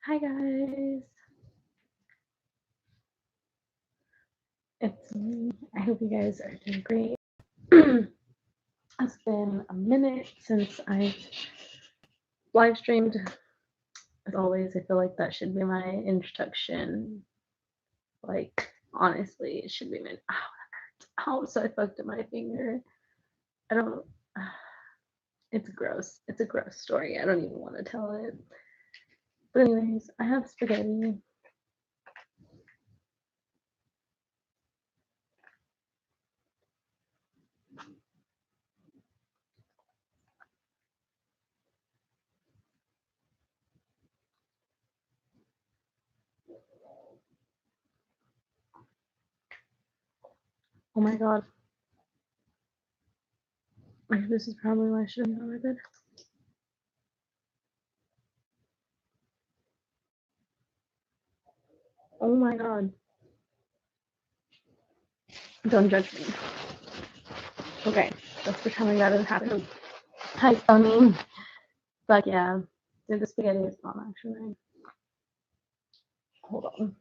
Hi guys, it's me. I hope you guys are doing great. It's been a minute since I live streamed. As always, I feel like that should be my introduction. Like, honestly, it should be my. Ow, that hurts. Ow, so I fucked up my finger. I don't. It's gross. It's a gross story. I don't even want to tell it. But, anyways, I have spaghetti. Oh my god. Like, this is probably why I shouldn't go to bed. Oh my god. Don't judge me. Okay, let's pretend like that didn't happen. Hi, Tony. But yeah, the spaghetti is not actually. Hold on.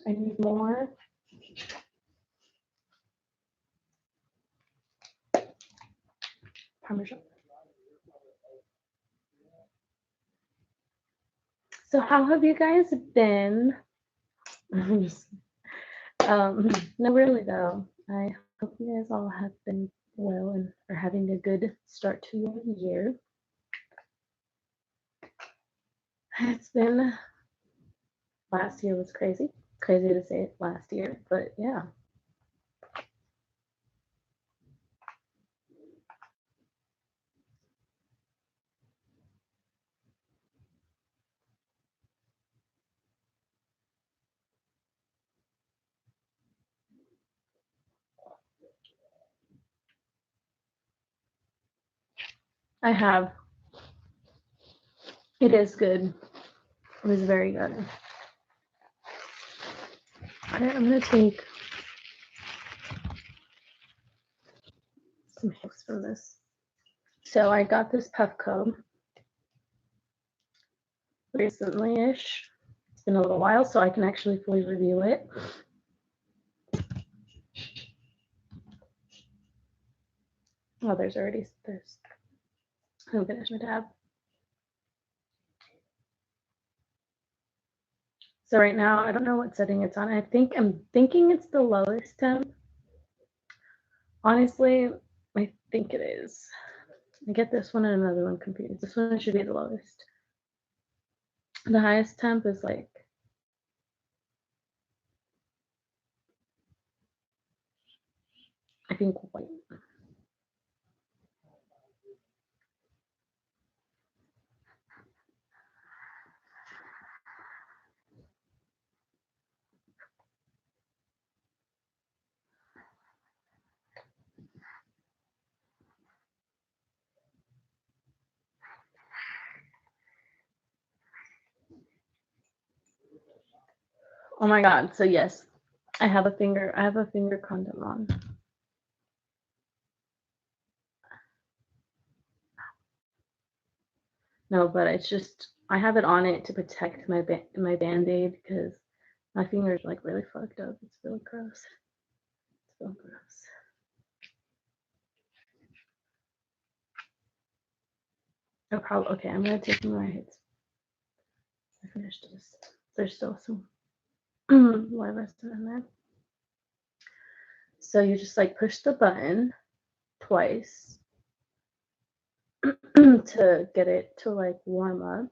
I need more Parmesan. So how have you guys been? No, really though. I hope you guys all have been well and are having a good start to your year. It's been last year was crazy. Crazy to say it last year, but yeah. I have. It is good. It was very good. Alright, I'm gonna take some hicks from this. So I got this puffco recently-ish. It's been a little while, so I can actually fully review it. Oh, there's. I'll finish my tab. So right now, I don't know what setting it's on. I'm thinking it's the lowest temp. Honestly, I think it is. I get this one and another one confused. This one should be the lowest. The highest temp is like, I think white. Oh my god. So yes, I have a finger condom on. No, but it's just I have it on it to protect my band-aid because my finger's like really fucked up. It's really gross. It's so gross. No problem. Okay, I'm gonna take more hits. I finished this. There's still some live resin in there. So you just like push the button twice to get it to like warm up.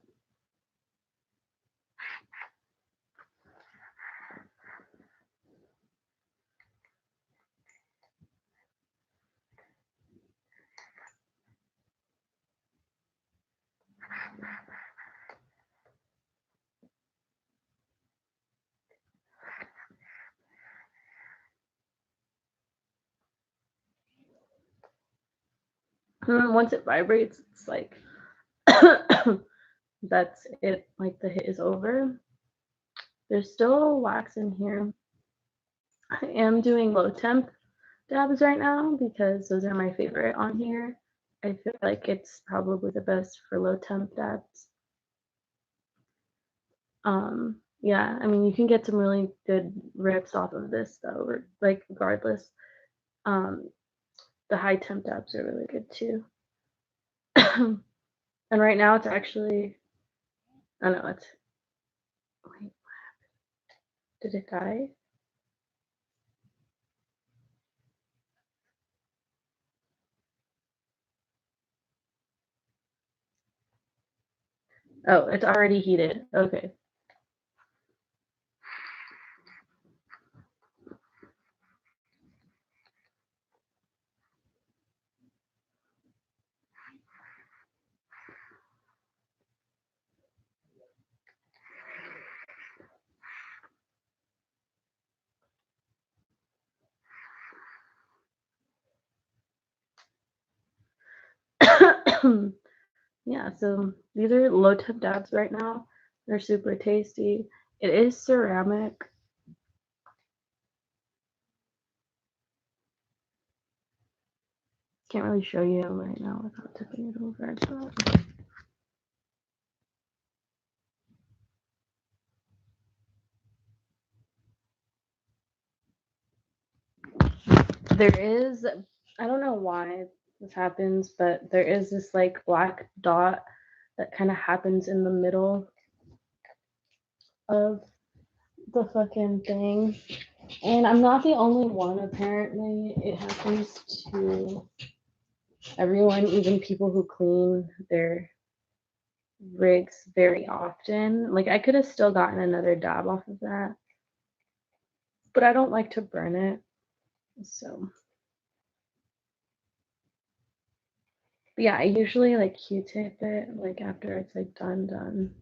Once it vibrates, it's like that's it. Like the hit is over. There's still wax in here. I am doing low temp dabs right now because those are my favorite on here. I feel like it's probably the best for low temp dabs. Yeah, I mean, you can get some really good rips off of this though, like regardless. Um, the high temp dabs are really good too. And right now it's actually, I don't know, wait, did it die? Oh, it's already heated. Okay. Yeah, so these are low temp dabs right now. They're super tasty. It is ceramic. Can't really show you right now without tipping it over. But there is, I don't know why this happens, but there is this like black dot that kind of happens in the middle of the fucking thing. And I'm not the only one, apparently. It happens to everyone, even people who clean their rigs very often. Like, I could have still gotten another dab off of that, but I don't like to burn it. So, but yeah, I usually like Q-tip it, like after it's like done.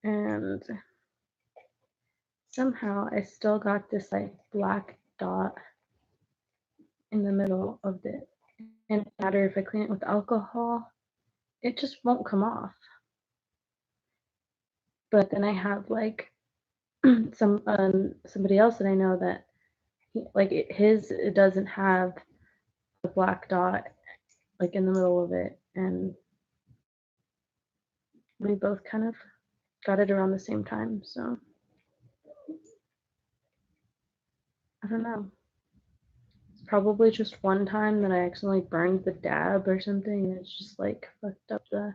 And somehow I still got this like black dot in the middle of it. And no matter if I clean it with alcohol, it just won't come off. But then I have like somebody else that I know that it doesn't have the black dot like in the middle of it, and we both kind of got it around the same time. So I don't know. It's probably just one time that I accidentally burned the dab or something, and it's just like fucked up the.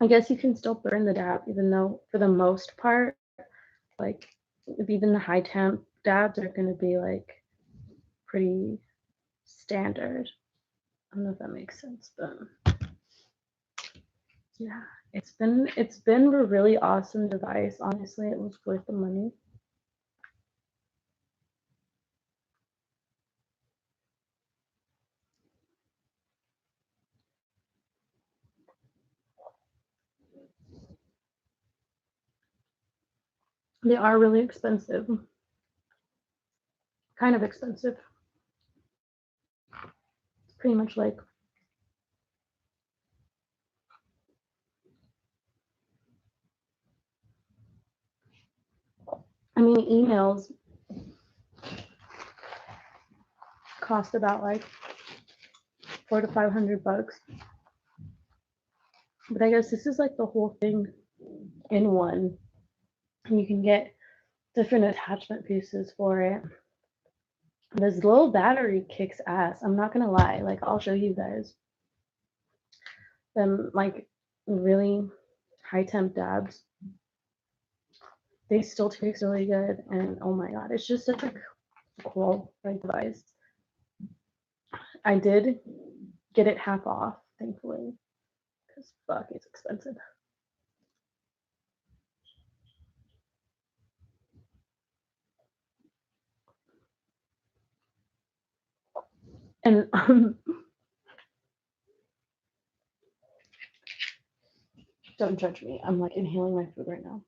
I guess you can still burn the dab, even though for the most part, like even the high temp dabs are going to be like pretty standard. I don't know if that makes sense, but yeah, it's been a really awesome device. Honestly, it was worth the money. They are really expensive, kind of expensive. It's pretty much like, I mean, emails cost about like $400 to $500, but I guess this is like the whole thing in one, and you can get different attachment pieces for it. This little battery kicks ass. I'm not gonna lie. Like, I'll show you guys them like really high temp dabs. They still taste really good, and oh my god, it's just such a cool like device. I did get it half off, thankfully, because fuck, it's expensive. And don't judge me. I'm like inhaling my food right now.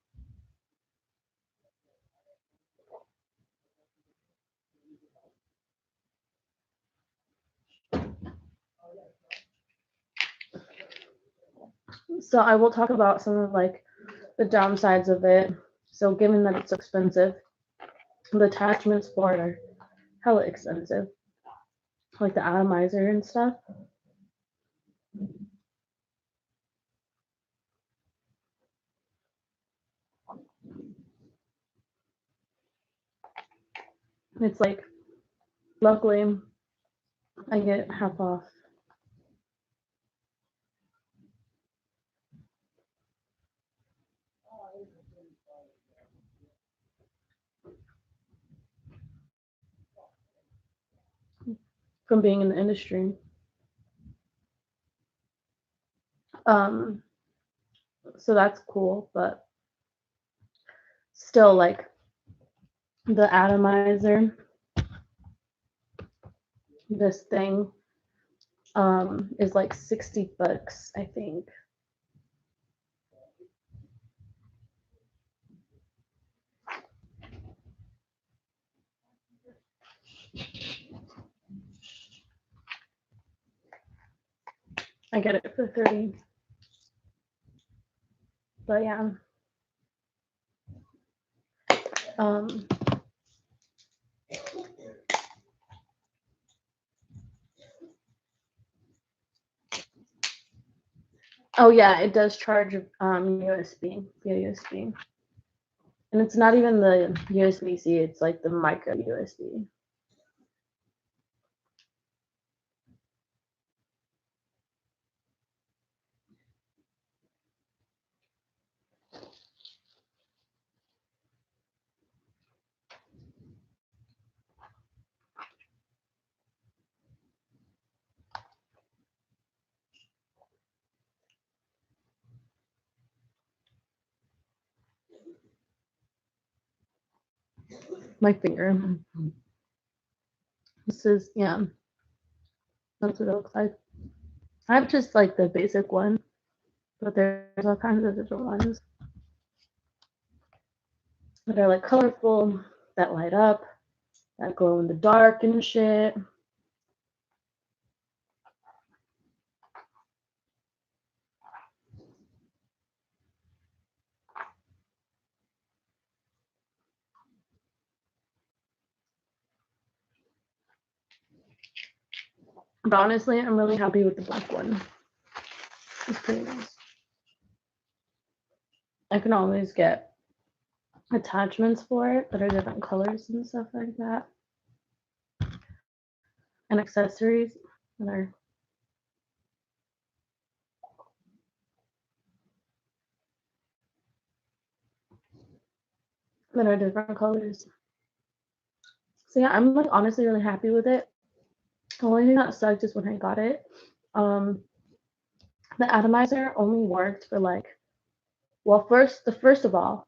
So I will talk about some of like the downsides of it. So given that it's expensive, the attachments for it are hella expensive, like the atomizer and stuff. It's like, luckily, I get half off. From being in the industry. Um, so that's cool, but still, like, the atomizer, this thing, is like $60, I think. I get it for 30. But yeah. Um, oh yeah, it does charge USB via USB. And it's not even the USB-C, it's like the micro USB. My finger. This is, yeah, that's what it looks like. I have just like the basic one, but there's all kinds of different ones that are like colorful, that light up, that glow in the dark and shit. But honestly, I'm really happy with the black one. It's pretty nice. I can always get attachments for it that are different colors and stuff like that. And accessories that are different colors. So yeah, I'm like honestly really happy with it. The only thing that sucked is when I got it. Um, the atomizer only worked for like, well, first of all,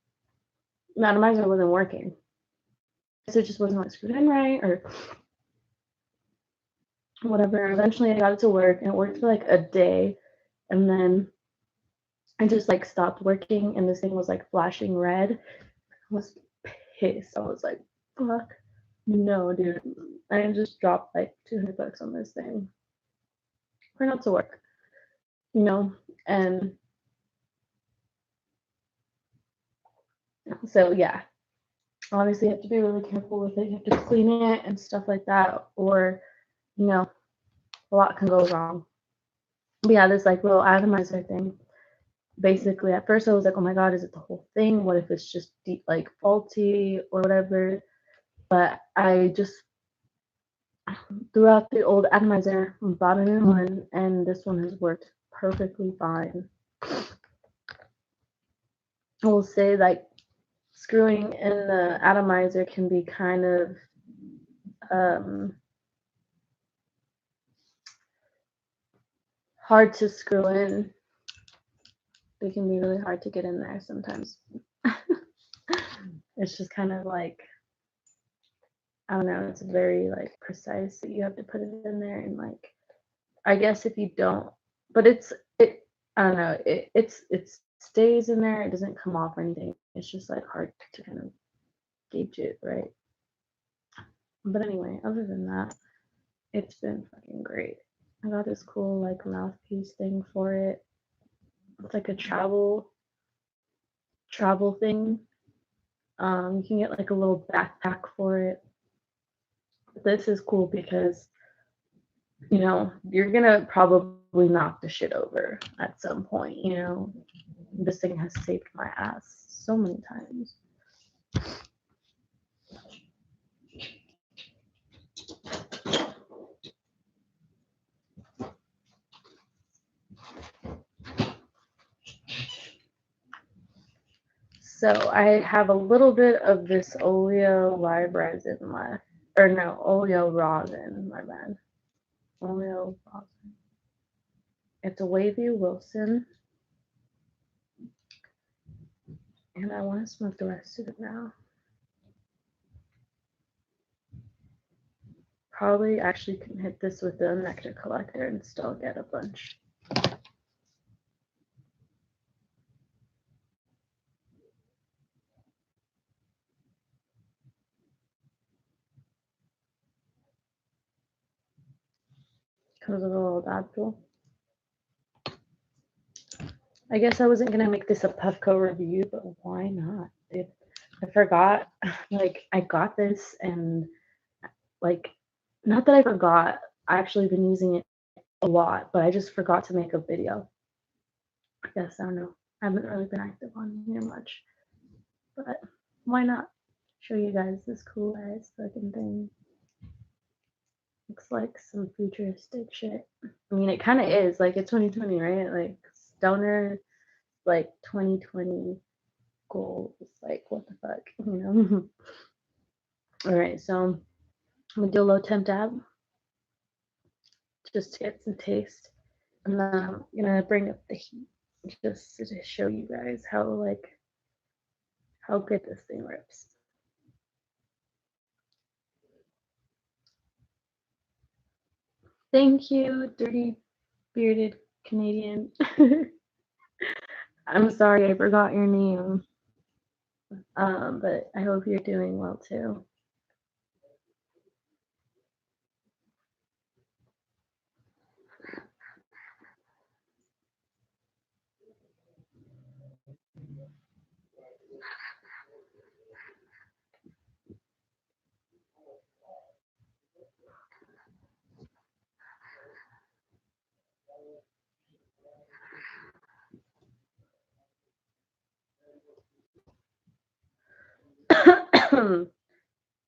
the atomizer wasn't working. So it just wasn't like screwed in right or whatever. Eventually I got it to work and it worked for like a day and then I just like stopped working and this thing was like flashing red. I was pissed. I was like, fuck no, dude. I just dropped like $200 on this thing for not to work, you know? And so yeah, obviously you have to be really careful with it. You have to clean it and stuff like that, or you know, a lot can go wrong. But yeah, this like little atomizer thing. Basically, at first I was like, oh my god, is it the whole thing? What if it's just deep, like faulty or whatever? But I just threw out the old atomizer, bought a new one, and this one has worked perfectly fine. I will say like screwing in the atomizer can be kind of hard to screw in. They can be really hard to get in there sometimes. It's just kind of like, I don't know, it's very like precise that you have to put it in there and like, I guess if you don't, but I don't know, it stays in there, it doesn't come off or anything. It's just like hard to kind of gauge it, right? But anyway, other than that, it's been fucking great. I got this cool like mouthpiece thing for it. It's like a travel thing. You can get like a little backpack for it. This is cool because you know you're gonna probably knock the shit over at some point. You know, this thing has saved my ass so many times. So I have a little bit of this oleo live resin left. Or no, oleo rosin, my bad. Oleo rosin. It's a Wavy Wilson. And I want to smoke the rest of it now. Probably actually can hit this with the nectar collector and still get a bunch. Because of the little dab tool. I guess I wasn't gonna make this a Puffco review, but why not? Dude, I forgot. Like I got this and like not that I forgot. I actually been using it a lot, but I just forgot to make a video. I guess I don't know. I haven't really been active on here much. But why not show you guys this cool ass fucking thing? Looks like some futuristic shit. I mean, it kind of is. Like, it's 2020, right? Like, stoner, like, 2020 goals. Like, what the fuck, you know? All right, so I'm going to do a low temp dab just to get some taste. And then I'm going to bring up the heat just to show you guys how, like, how good this thing rips. Thank you, dirty bearded Canadian. I'm sorry I forgot your name, but I hope you're doing well too.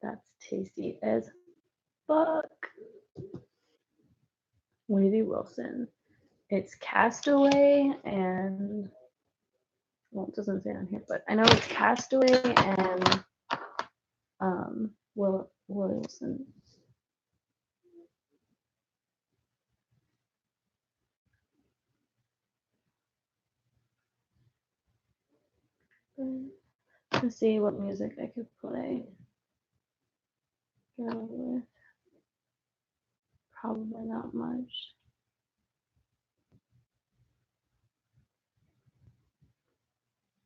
That's tasty as fuck. Wavy Wilson. It's Castaway and, well, it doesn't say on here, but I know it's Castaway and Wilson. Let's see what music I could play. Probably not much.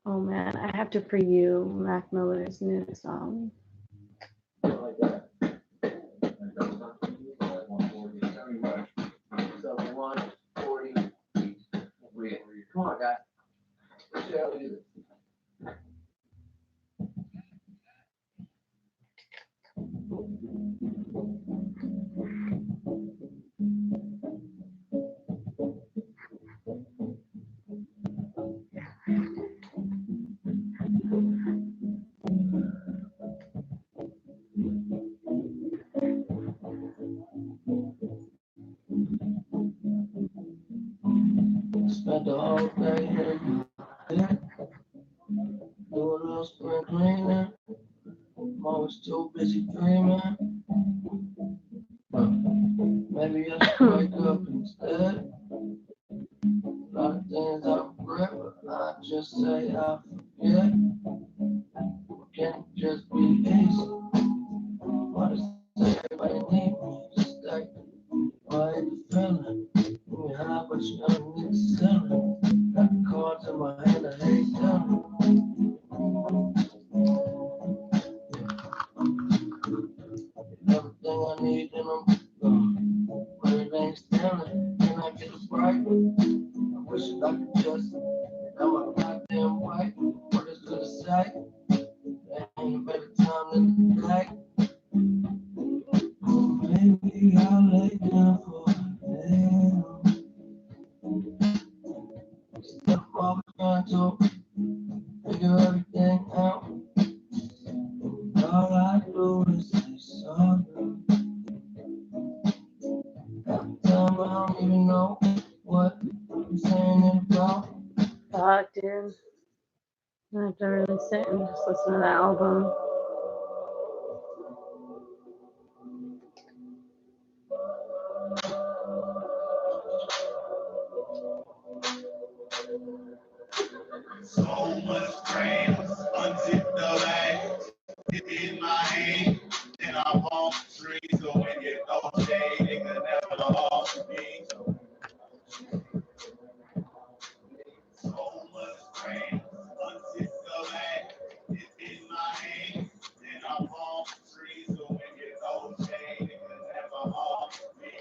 Oh man, I have to preview Mac Miller's new song. Come on, guys. Let's see how we do this. Spent the whole day in the doing a little spring cleaning. I'm always too busy dreaming. Maybe I should wake up instead. A lot of things I regret, but I just say I forget. Can't just be easy. Why does everybody need me to stay? Why ain't the feeling? You high, but you don't need to sell it. Got the cards in my hand, I hate telling. Everything I need in them gone. But it ain't standing. Can I get a break? I wish I could just I'm a goddamn white. What is to say? There ain't a better time than today. Maybe I'll lay down for a day. Step off trying to figure everything out. All I do is say sorry. Half the time I don't even know what I'm saying it about. I have to really sit and just listen to that album. So much rain, unzip the bag, in my hand, and I'm on the street, so when you throw shade, nigga never off me. So much rain, unzip the bag, in my hand, and I'm on the street, so when you throw shade, nigga never off me.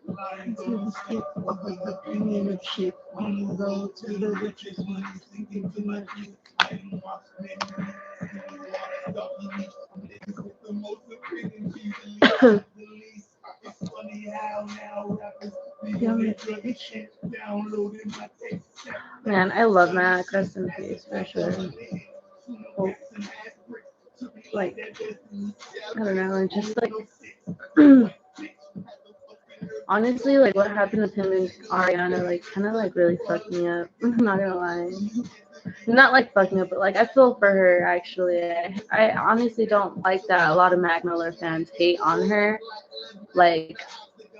Lying to the skip of his opinion of shit. When you go to the riches, when you thinking too much, I ain't watching it. Stuff you need niggas with the most opinions usually have the least. It's funny how now rappers be on that drug shit, downloading my tape. Man, I love Mac. Rest in peace, for sure. Oh, like, I don't know, and just like, honestly, like what happened with him and Ariana, like, kind of like really fucked me up. I'm not gonna lie. Not like fucking up, but like I feel for her actually. I honestly don't like that a lot of Mac Miller fans hate on her. Like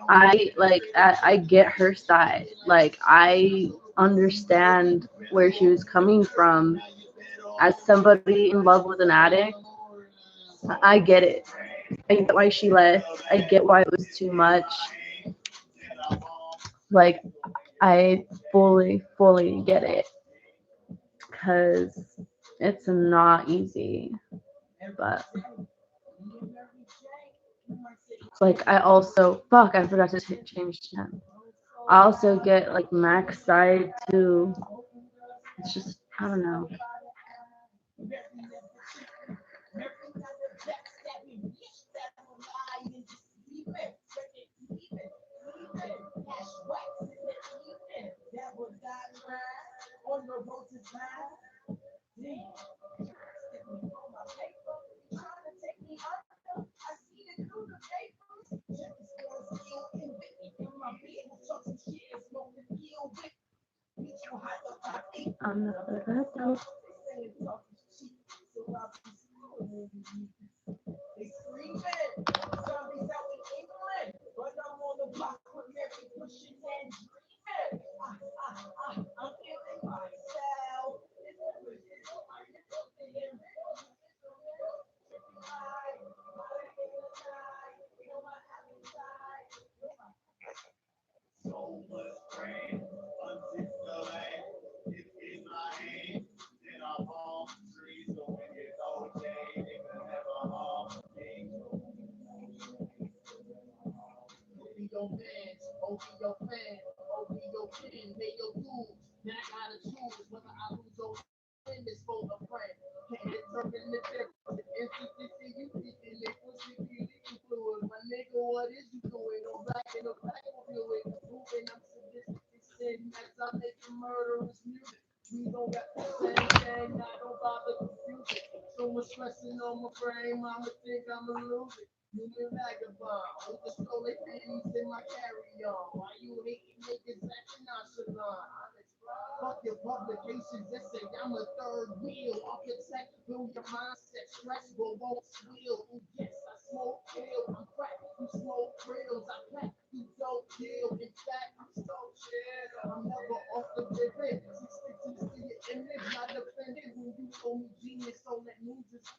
I get her side. Like I understand where she was coming from as somebody in love with an addict. I get it. I get why she left. I get why it was too much. Like I fully get it because it's not easy. But like I also I forgot to change that. I also get like Mac's side too. It's just I don't know. I'm not gonna do. So much rain, unzip the bag, in my hand, and I'm on the street, so when you throw shade, nigga never off me. Be your man, oh be your fan, oh be your kin, pay your dues. Now I gotta choose whether I lose or win this for a friend. Can't determine the difference. Inconsistency, you thinking it was secretly influenced. My nigga, what is you doing? No black in the black fluid. Moving, I'm sadistic, sin. As I make the murderous music. We don't got the same thing, I don't bother confusing. So much stressing on my brain, mama think I'ma lose it. Human vagabond, with the stolen pennies in my carry-on. Why you hating niggas acting nonchalant? Fuck your publications that say I'm a third wheel. Architect, build your mindset, stressful, won't squeal. Oh yes, I smoke kill, I'm crack, you smoke grills. I pack, you don't kill. In fact, I'm so chill. I'm never off the pivot. 6 to your image, not offended when you owe me genius, so let me just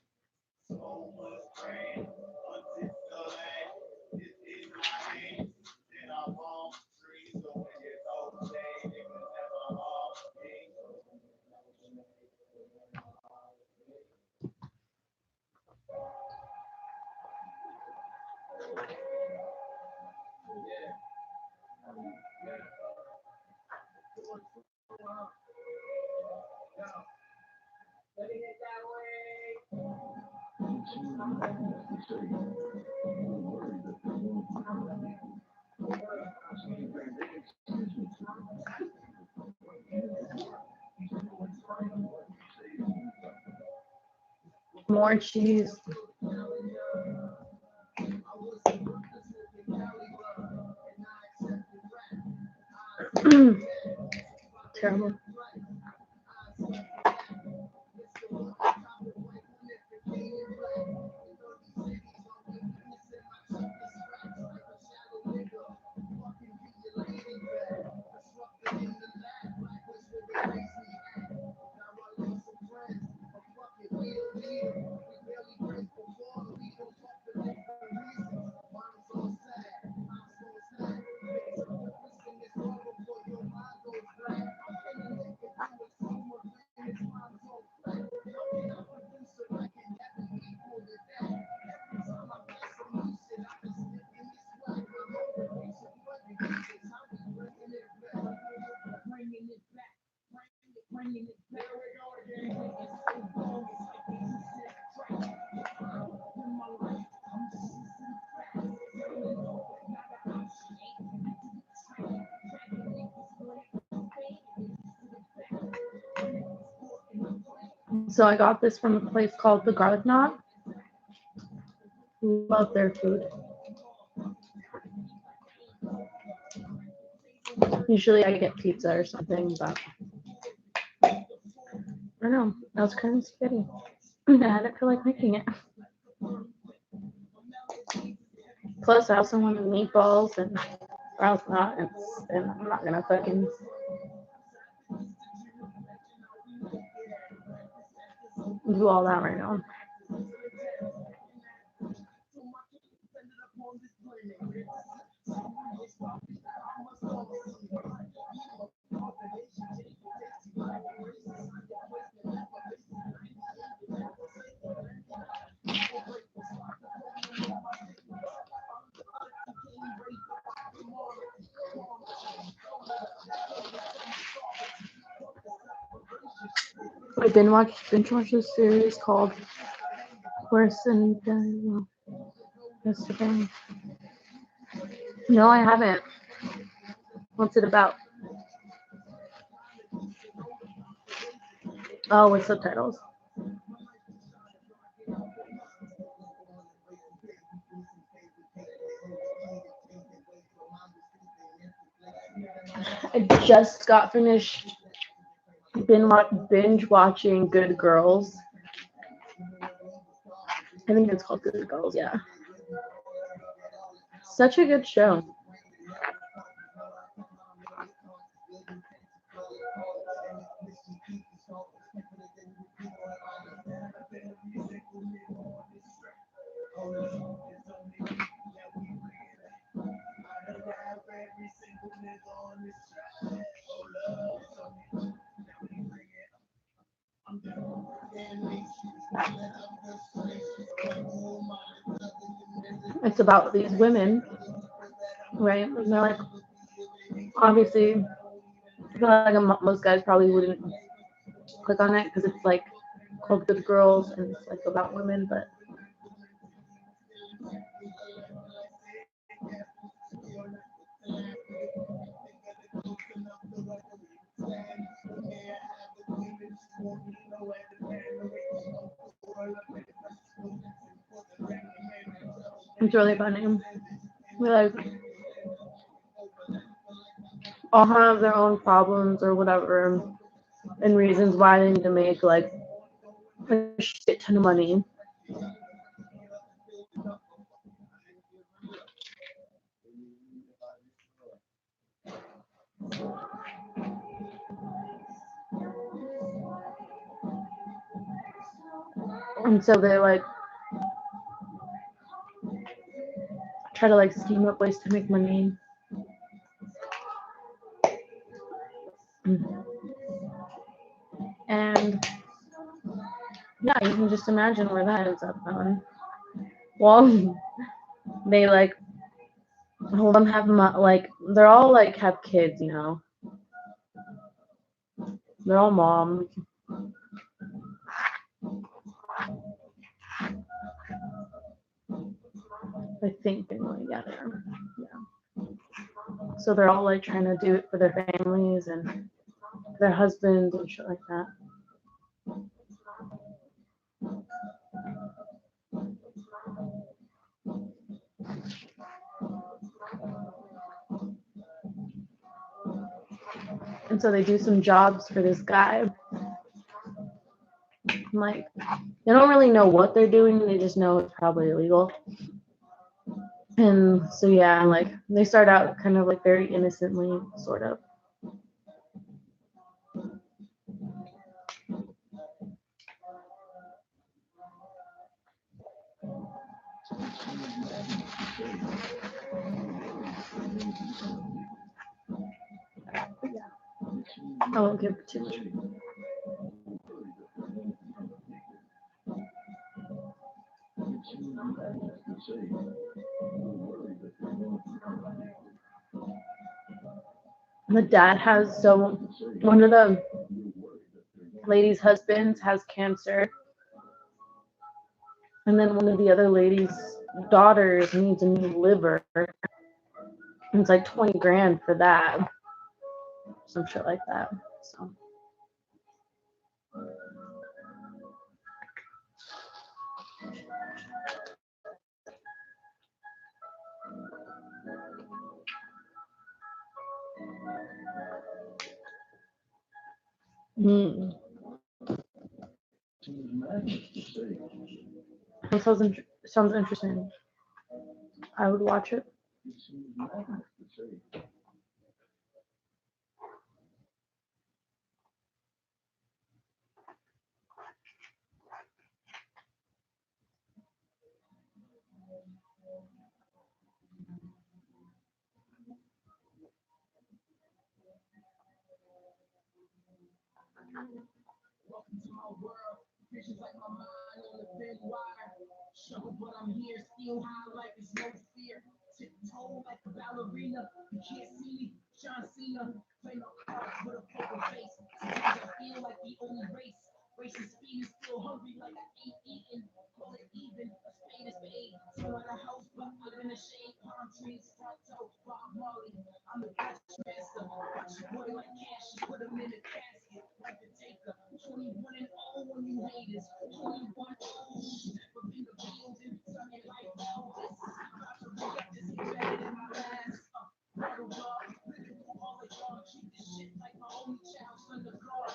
so much rain, unzip the bag, it's in my hand, and I'm on the street, so when you throw shade, nigga never off me. More cheese. Sure. terrible. So I got this from a place called the Garlic Knot. Love their food. Usually I get pizza or something, but I don't know. I was kind of spaghetti. I didn't feel like making it. Plus, I also wanted meatballs, and or else not, and I'm not gonna fucking do all that right now. I binge watched this series called Worse Than Yesterday. No, I haven't. What's it about? Oh, with subtitles. I just got finished binge watching Good Girls. I think it's called Good Girls, yeah. Such a good show. It's about these women, right? And they're like, obviously, I feel like most guys probably wouldn't click on it because it's like called Good Girls and it's like about women, but it's really funny. Like, all have their own problems or whatever and reasons why they need to make like a shit ton of money. And so they like try to like scheme up ways to make money. And yeah, you can just imagine where that ends up going. Well, they like all of them have like they're all like have kids, you know. They're all moms. I think they know together. Yeah. So they're all like trying to do it for their families and their husbands and shit like that. And so they do some jobs for this guy. Like, they don't really know what they're doing, they just know it's probably illegal. And so, yeah, like, they start out kind of like very innocently, sort of. I won't give it too much. The dad has, so one of the lady's husbands has cancer, and then one of the other lady's daughters needs a new liver. And it's like 20 grand for that, some shit like that. So. That sounds interesting. I would watch it. Welcome to my world. Visions like my mind on a thin wire. Struggle, but I'm here, still high like it's no fear. Tiptoe like a ballerina. You can't see me, John Cena. Play my cards with a poker face. Sometimes I feel like the only race. Racing speed is still hungry like I ain't eating. Call it even, a spade is spade. Still at a house, but I live in a shade. Palm trees, front toe, Bob Marley. I'm the best master. Watch your boy like cash, put him in a casket. Like the taker. 21 and 0 on you haters. 21 step up in the building. Something like Elvis. About to re-up this better than my last. Bottle dog, lyrical oligarch. Treat this shit like my only child, son of God.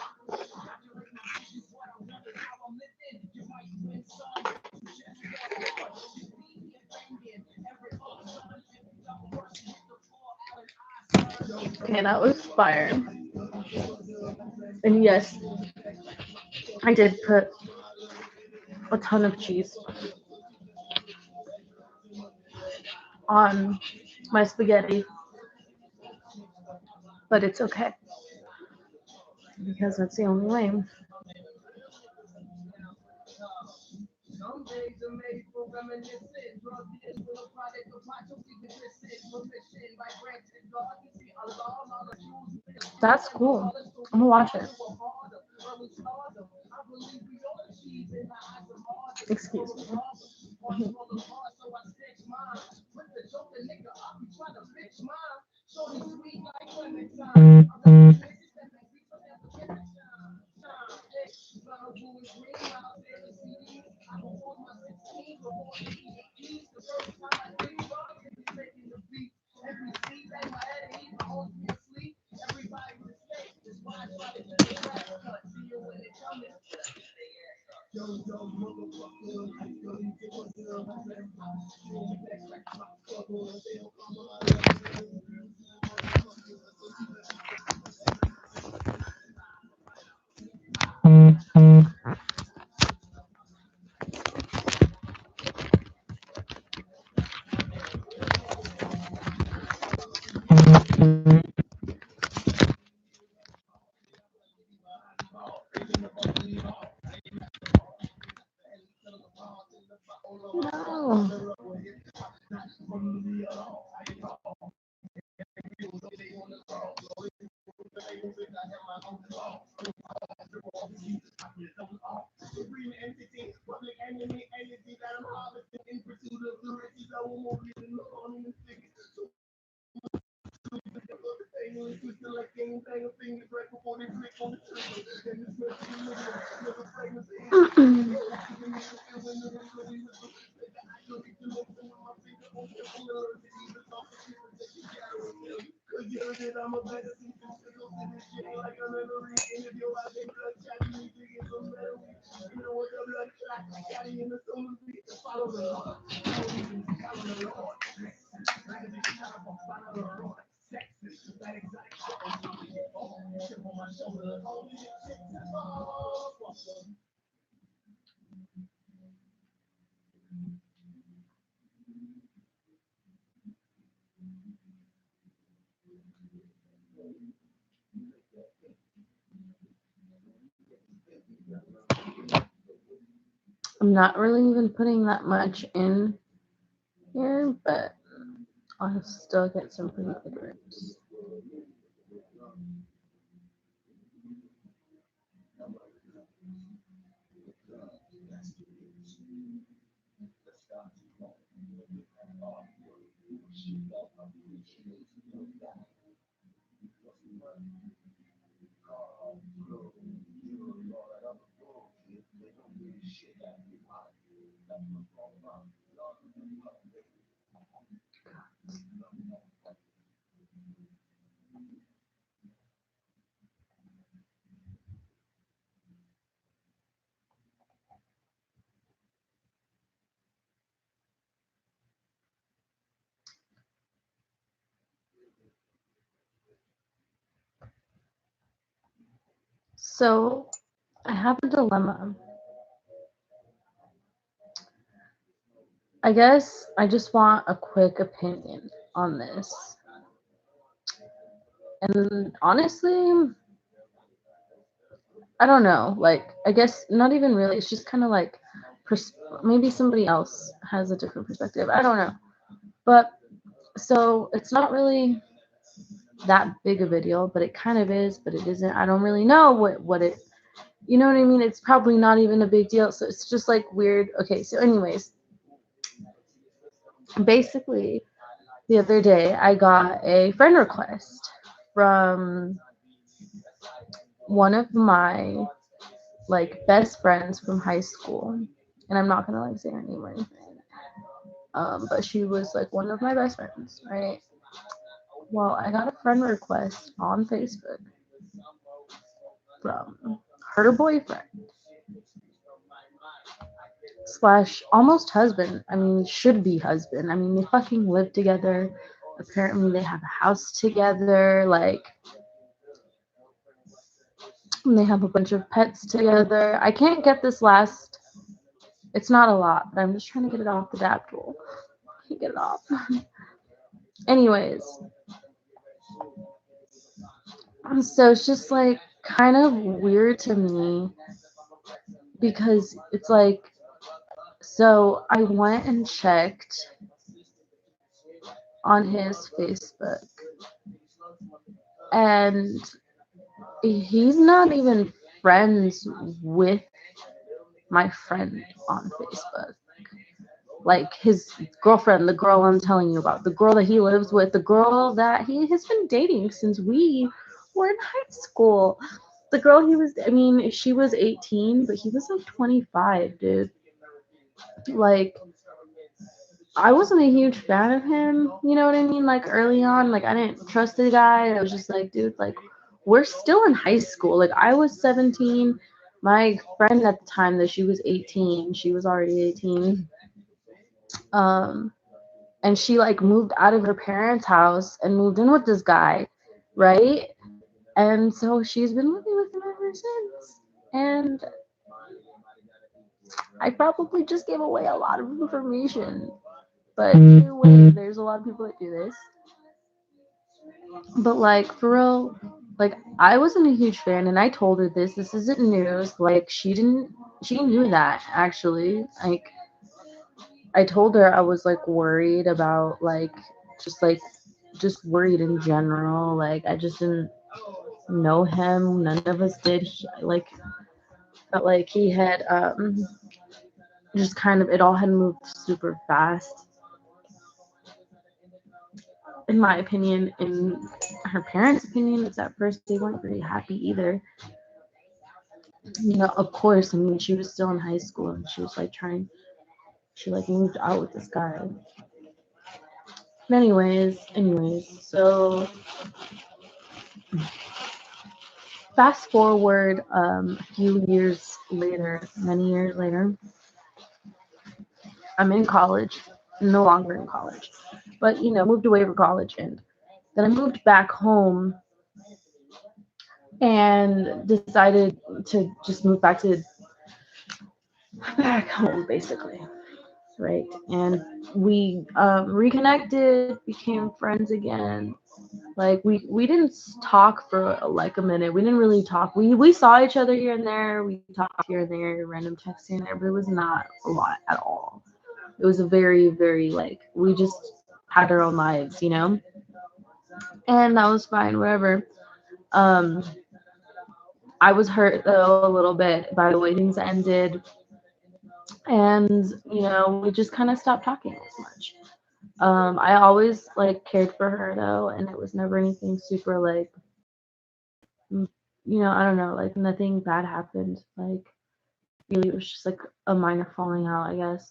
Calculate my visions, what I want is how I'm living. You might win some, you just got hard. Just be here drinking. Every son, if you don't work, you hit the floor. Allen Iverson. Okay, that was fire. And yes, I did put a ton of cheese on my spaghetti, but it's okay because that's the only way. Some days are made for reminiscing. Drug dealers with a product of my to see the distance. Permission by granted God. You see Allah, all the Jews. That's cool. I'm gonna watch it. Excuse me. No. I'm not really even putting that much in here, but I'll still get some pretty good ribs. So I have a dilemma. I guess I just want a quick opinion on this. And honestly, I don't know. Like, I guess not even really. It's just kind of like maybe somebody else has a different perspective. I don't know. But so it's not really that big of a deal, but it kind of is, but it isn't. I don't really know what it, you know what I mean? It's probably not even a big deal. So it's just like weird. Okay, so anyways, basically the other day I got a friend request from one of my like best friends from high school, and I'm not gonna like say her name or anything. But she was like one of my best friends, right? Well, I got a friend request on Facebook from her boyfriend slash almost husband. I mean, should be husband. I mean, they fucking live together. Apparently, they have a house together. Like, they have a bunch of pets together. I can't get this last. It's not a lot, but I'm just trying to get it off the dap tool. I can't get it off. Anyways, so it's just like kind of weird to me because it's like, so I went and checked on his Facebook, and he's not even friends with my friend on Facebook. Like his girlfriend, the girl I'm telling you about, the girl that he lives with, the girl that he has been dating since we were in high school. The girl he was, I mean, she was 18, but he was like 25, dude. Like, I wasn't a huge fan of him, you know what I mean? Like, early on, like, I didn't trust the guy. I was just like, dude, like, we're still in high school. Like, I was 17. My friend at the time that she was 18, she was already 18. Um, and she like moved out of her parents' house and moved in with this guy, right? And so she's been living with him ever since. And I probably just gave away a lot of information. But either way, there's a lot of people that do this. But like for real, like I wasn't a huge fan, and I told her this. This isn't news. Like she knew that actually. Like I told her I was like worried about just worried in general. Like I just didn't know him. None of us did. Like felt like he had just kind of it all had moved super fast. In my opinion, in her parents' opinion, it's at first they weren't very happy either. You know, of course, I mean she was still in high school and she was like she like moved out with this guy. But anyways, so fast forward a few years later, many years later, I'm in college, no longer in college, but moved away from college, and then I moved back home and decided to just move back home basically, right? And we reconnected, became friends again. Like we didn't talk for like a minute. We didn't really talk. We saw each other here and there. We talked here and there, random texts here and there, but it was not a lot at all. It was a very, very like we just had our own lives, and that was fine, whatever. Um, I was hurt though a little bit by the way things ended, and we just kind of stopped talking as much. I always like cared for her though, and it was never anything super like, I don't know, like nothing bad happened. Like really, it was just like a minor falling out, I guess.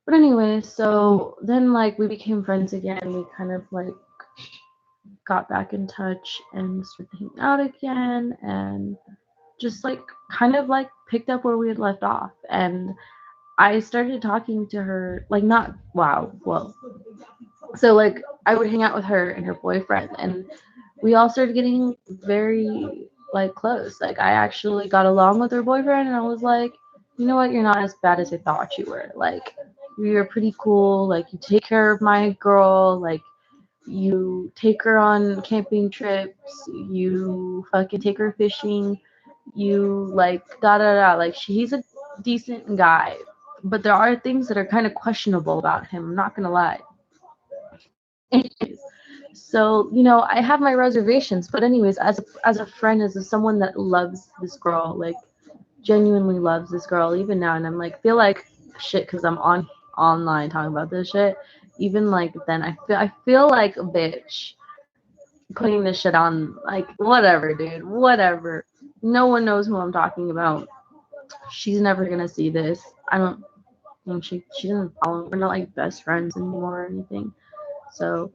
But anyway, so then like we became friends again. We kind of like got back in touch and started hanging out again, and just like kind of like picked up where we had left off. And I started talking to her, like not wow, well, so like I would hang out with her and her boyfriend, and we all started getting very like close. Like I actually got along with her boyfriend, and I was like, you know what, you're not as bad as I thought you were. Like you're pretty cool. Like you take care of my girl. Like you take her on camping trips. You fucking take her fishing. You like da da da. Like he's a decent guy, but there are things that are kind of questionable about him. I'm not gonna lie. Anyways, so I have my reservations, but anyways, as a friend, as someone that loves this girl, like genuinely loves this girl, even now, and I'm like feel like shit because I'm online talking about this shit. Even like then, I feel like a bitch putting this shit on. Like whatever, dude, whatever. No one knows who I'm talking about. She's never gonna see this. I don't think she doesn't follow. We're not like best friends anymore or anything. So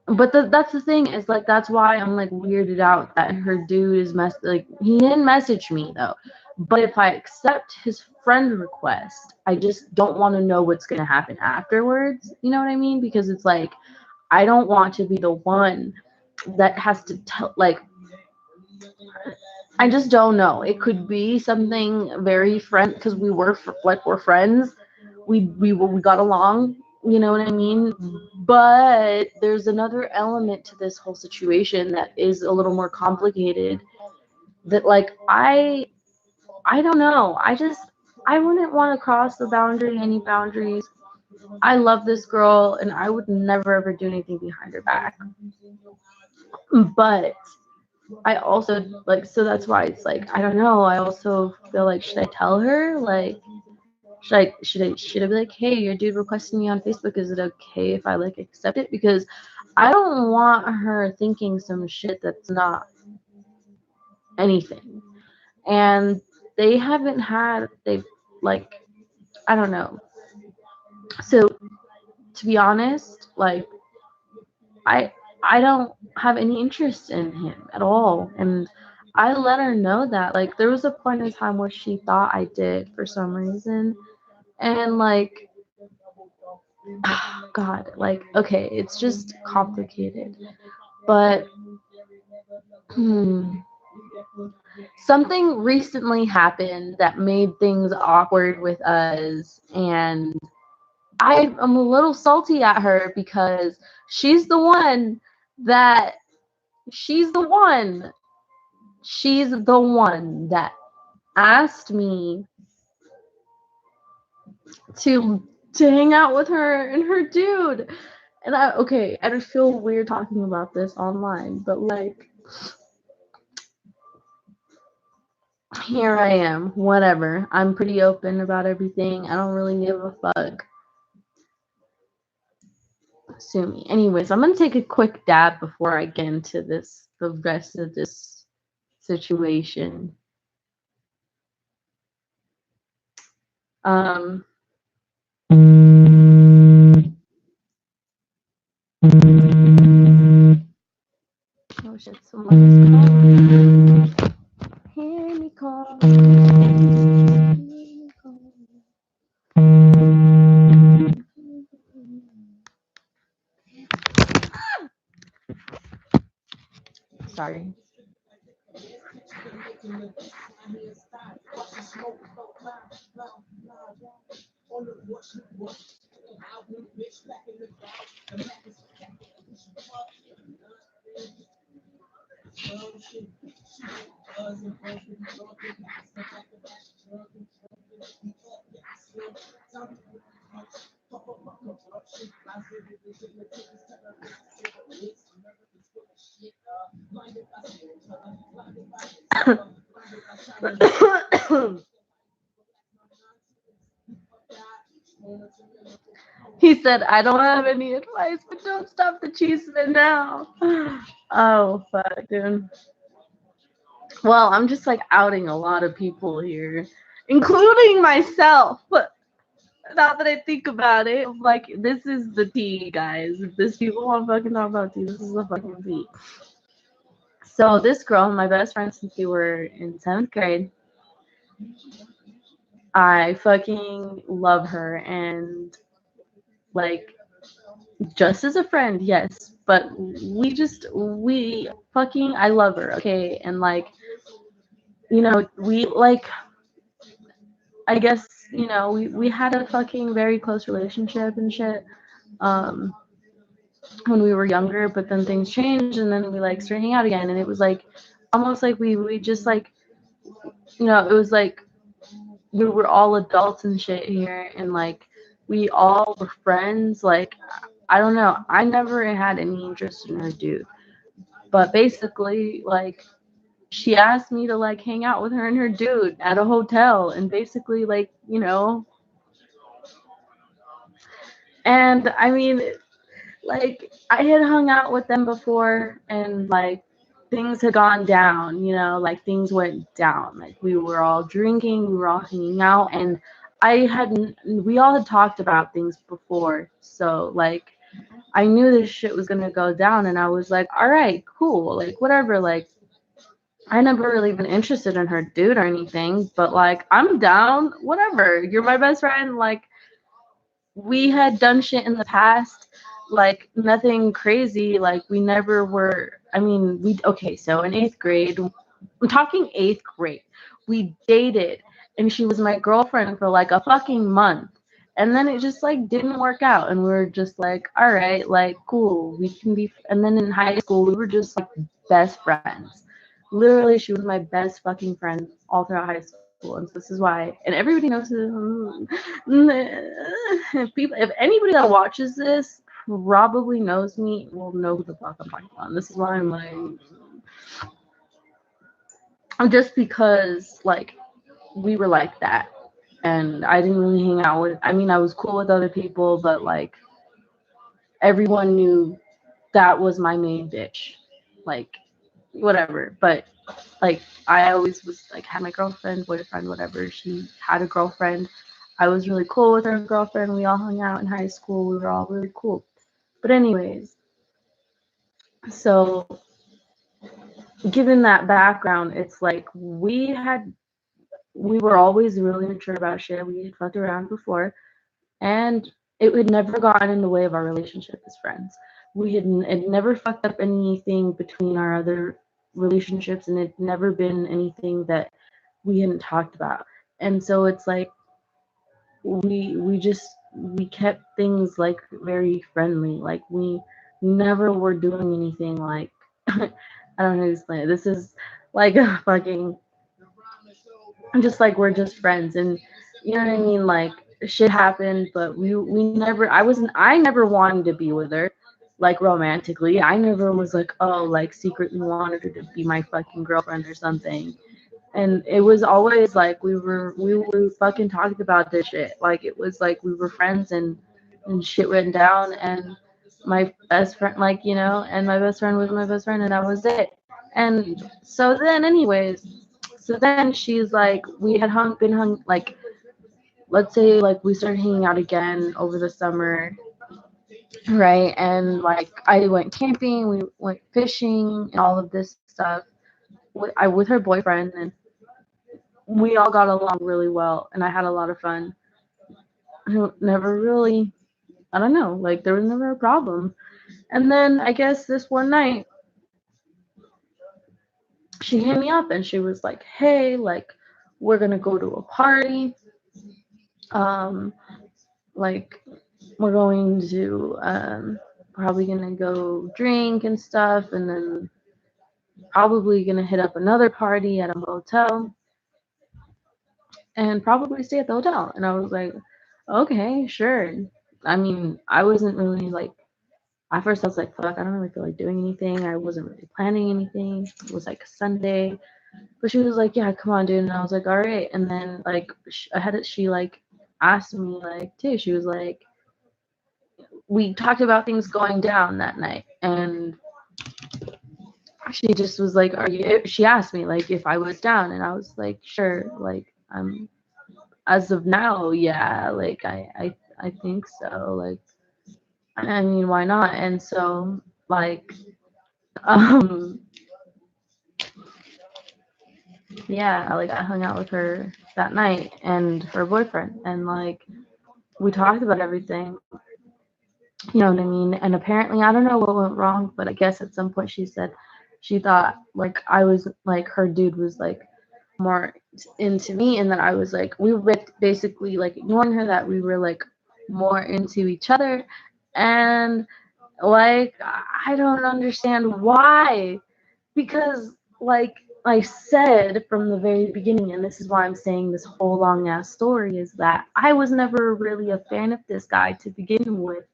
but that's the thing is like that's why I'm like weirded out that her dude is like he didn't message me though, but if I accept his friend request I just don't want to know what's gonna happen afterwards, you know what I mean? Because it's like I don't want to be the one that has to tell, like I just don't know, it could be something very friend because we're friends, we got along, you know what I mean? But there's another element to this whole situation that is a little more complicated. That like I don't know. I wouldn't want to cross any boundaries. I love this girl and I would never ever do anything behind her back. But I also like so that's why it's like I don't know. I also feel like should I tell her like should I be like, hey, your dude requested me on Facebook. Is it okay if I like accept it? Because I don't want her thinking some shit that's not anything. And they've like I don't know. So to be honest, like I I don't have any interest in him at all. And I let her know that. Like there was a point in time where she thought I did for some reason. And like God, like, okay, it's just complicated. But hmm, something recently happened that made things awkward with us, and I'm a little salty at her because she's the one that she's the one she's the one that asked me to hang out with her and her dude. And I just feel weird talking about this online, but like here I am, whatever. I'm pretty open about everything. I don't really give a fuck. Sue me. Anyways, I'm gonna take a quick dab before I get into the rest of this situation. Um oh shit, someone is calling. sorry. He said, I don't have any advice, but don't stop the cheeseman now. Oh, fuck, dude. Well, I'm just like outing a lot of people here, including myself. But now that I think about it, like, this is the tea, guys. If this people want to fucking talk about tea, this is the fucking tea. So, this girl, my best friend since we were in 7th grade, I fucking love her. And, like, just as a friend, yes. But we fucking, I love her, okay? And, like, we, like, I guess, we had a fucking very close relationship and shit um, when we were younger, but then things changed and then we like started hanging out again. And it was like almost like we just like, it was like we were all adults and shit here. And like we all were friends. Like, I don't know. I never had any interest in her dude. But basically, like, she asked me to like hang out with her and her dude at a hotel and basically like, and I mean, like, I had hung out with them before and like things had gone down, like things went down. Like we were all drinking, we were all hanging out, and we all had talked about things before. So like I knew this shit was gonna go down and I was like, all right, cool, like whatever, like I never really been interested in her dude or anything, but like I'm down, whatever. You're my best friend, like we had done shit in the past, like nothing crazy. Like we never were. I mean, okay. So in 8th grade, I'm talking 8th grade, we dated, and she was my girlfriend for like a fucking month, and then it just like didn't work out, and we were just like, all right, like cool, we can be. And then in high school, we were just like best friends. Literally, she was my best fucking friend all throughout high school, and so this is why. And everybody knows if anybody that watches this probably knows me, will know who the fuck I'm talking about. And this is why I'm like, just because like we were like that, and I didn't really hang out with. I mean, I was cool with other people, but like everyone knew that was my main bitch. Like whatever, but like I always was like had my girlfriend, boyfriend, whatever. She had a girlfriend. I was really cool with her girlfriend. We all hung out in high school. We were all really cool. But anyways, so given that background, it's like we were always really mature about shit. We had fucked around before, and it had never gotten in the way of our relationship as friends. It never fucked up anything between our other relationships, and it never been anything that we hadn't talked about. And so it's like we kept things like very friendly. Like we never were doing anything like I don't know how to explain it. This is like a fucking just like we're just friends, and you know what I mean. Like shit happened, but we never. I never wanted to be with her, like romantically. I never was like, oh, like secretly wanted her to be my fucking girlfriend or something. And it was always like we were fucking talking about this shit. Like it was like we were friends, and shit went down, and my best friend, like, and my best friend was my best friend, and that was it. And so then anyways, so then she's like, we had been hung, like, let's say like we started hanging out again over the summer, right? And like I went camping, we went fishing, and all of this stuff with her boyfriend, and we all got along really well, and I had a lot of fun. Never really, I don't know, like there was never a problem. And then I guess this one night, she hit me up and she was like, hey, like, we're gonna go to a party. Um, like, we're going to probably gonna go drink and stuff, and then probably gonna hit up another party at a hotel, and probably stay at the hotel. And I was like, okay, sure. I mean, I wasn't really like, at first I was like, fuck, I don't really feel like doing anything. I wasn't really planning anything. It was like a Sunday. But she was like, yeah, come on, dude. And I was like, all right. And then like she like asked me like too. She was like, we talked about things going down that night, and she just was like, are you? She asked me like if I was down, and I was like, sure. Like I'm as of now, yeah. Like I think so. Like I mean, why not? And so like um yeah, like I hung out with her that night and her boyfriend, and like we talked about everything. You know what I mean? And apparently, I don't know what went wrong, but I guess at some point she said she thought like I was like her dude was like more into me, and that I was like we were basically like ignoring her, that we were like more into each other, and like I don't understand why, because like I said from the very beginning, and this is why I'm saying this whole long ass story, is that I was never really a fan of this guy to begin with.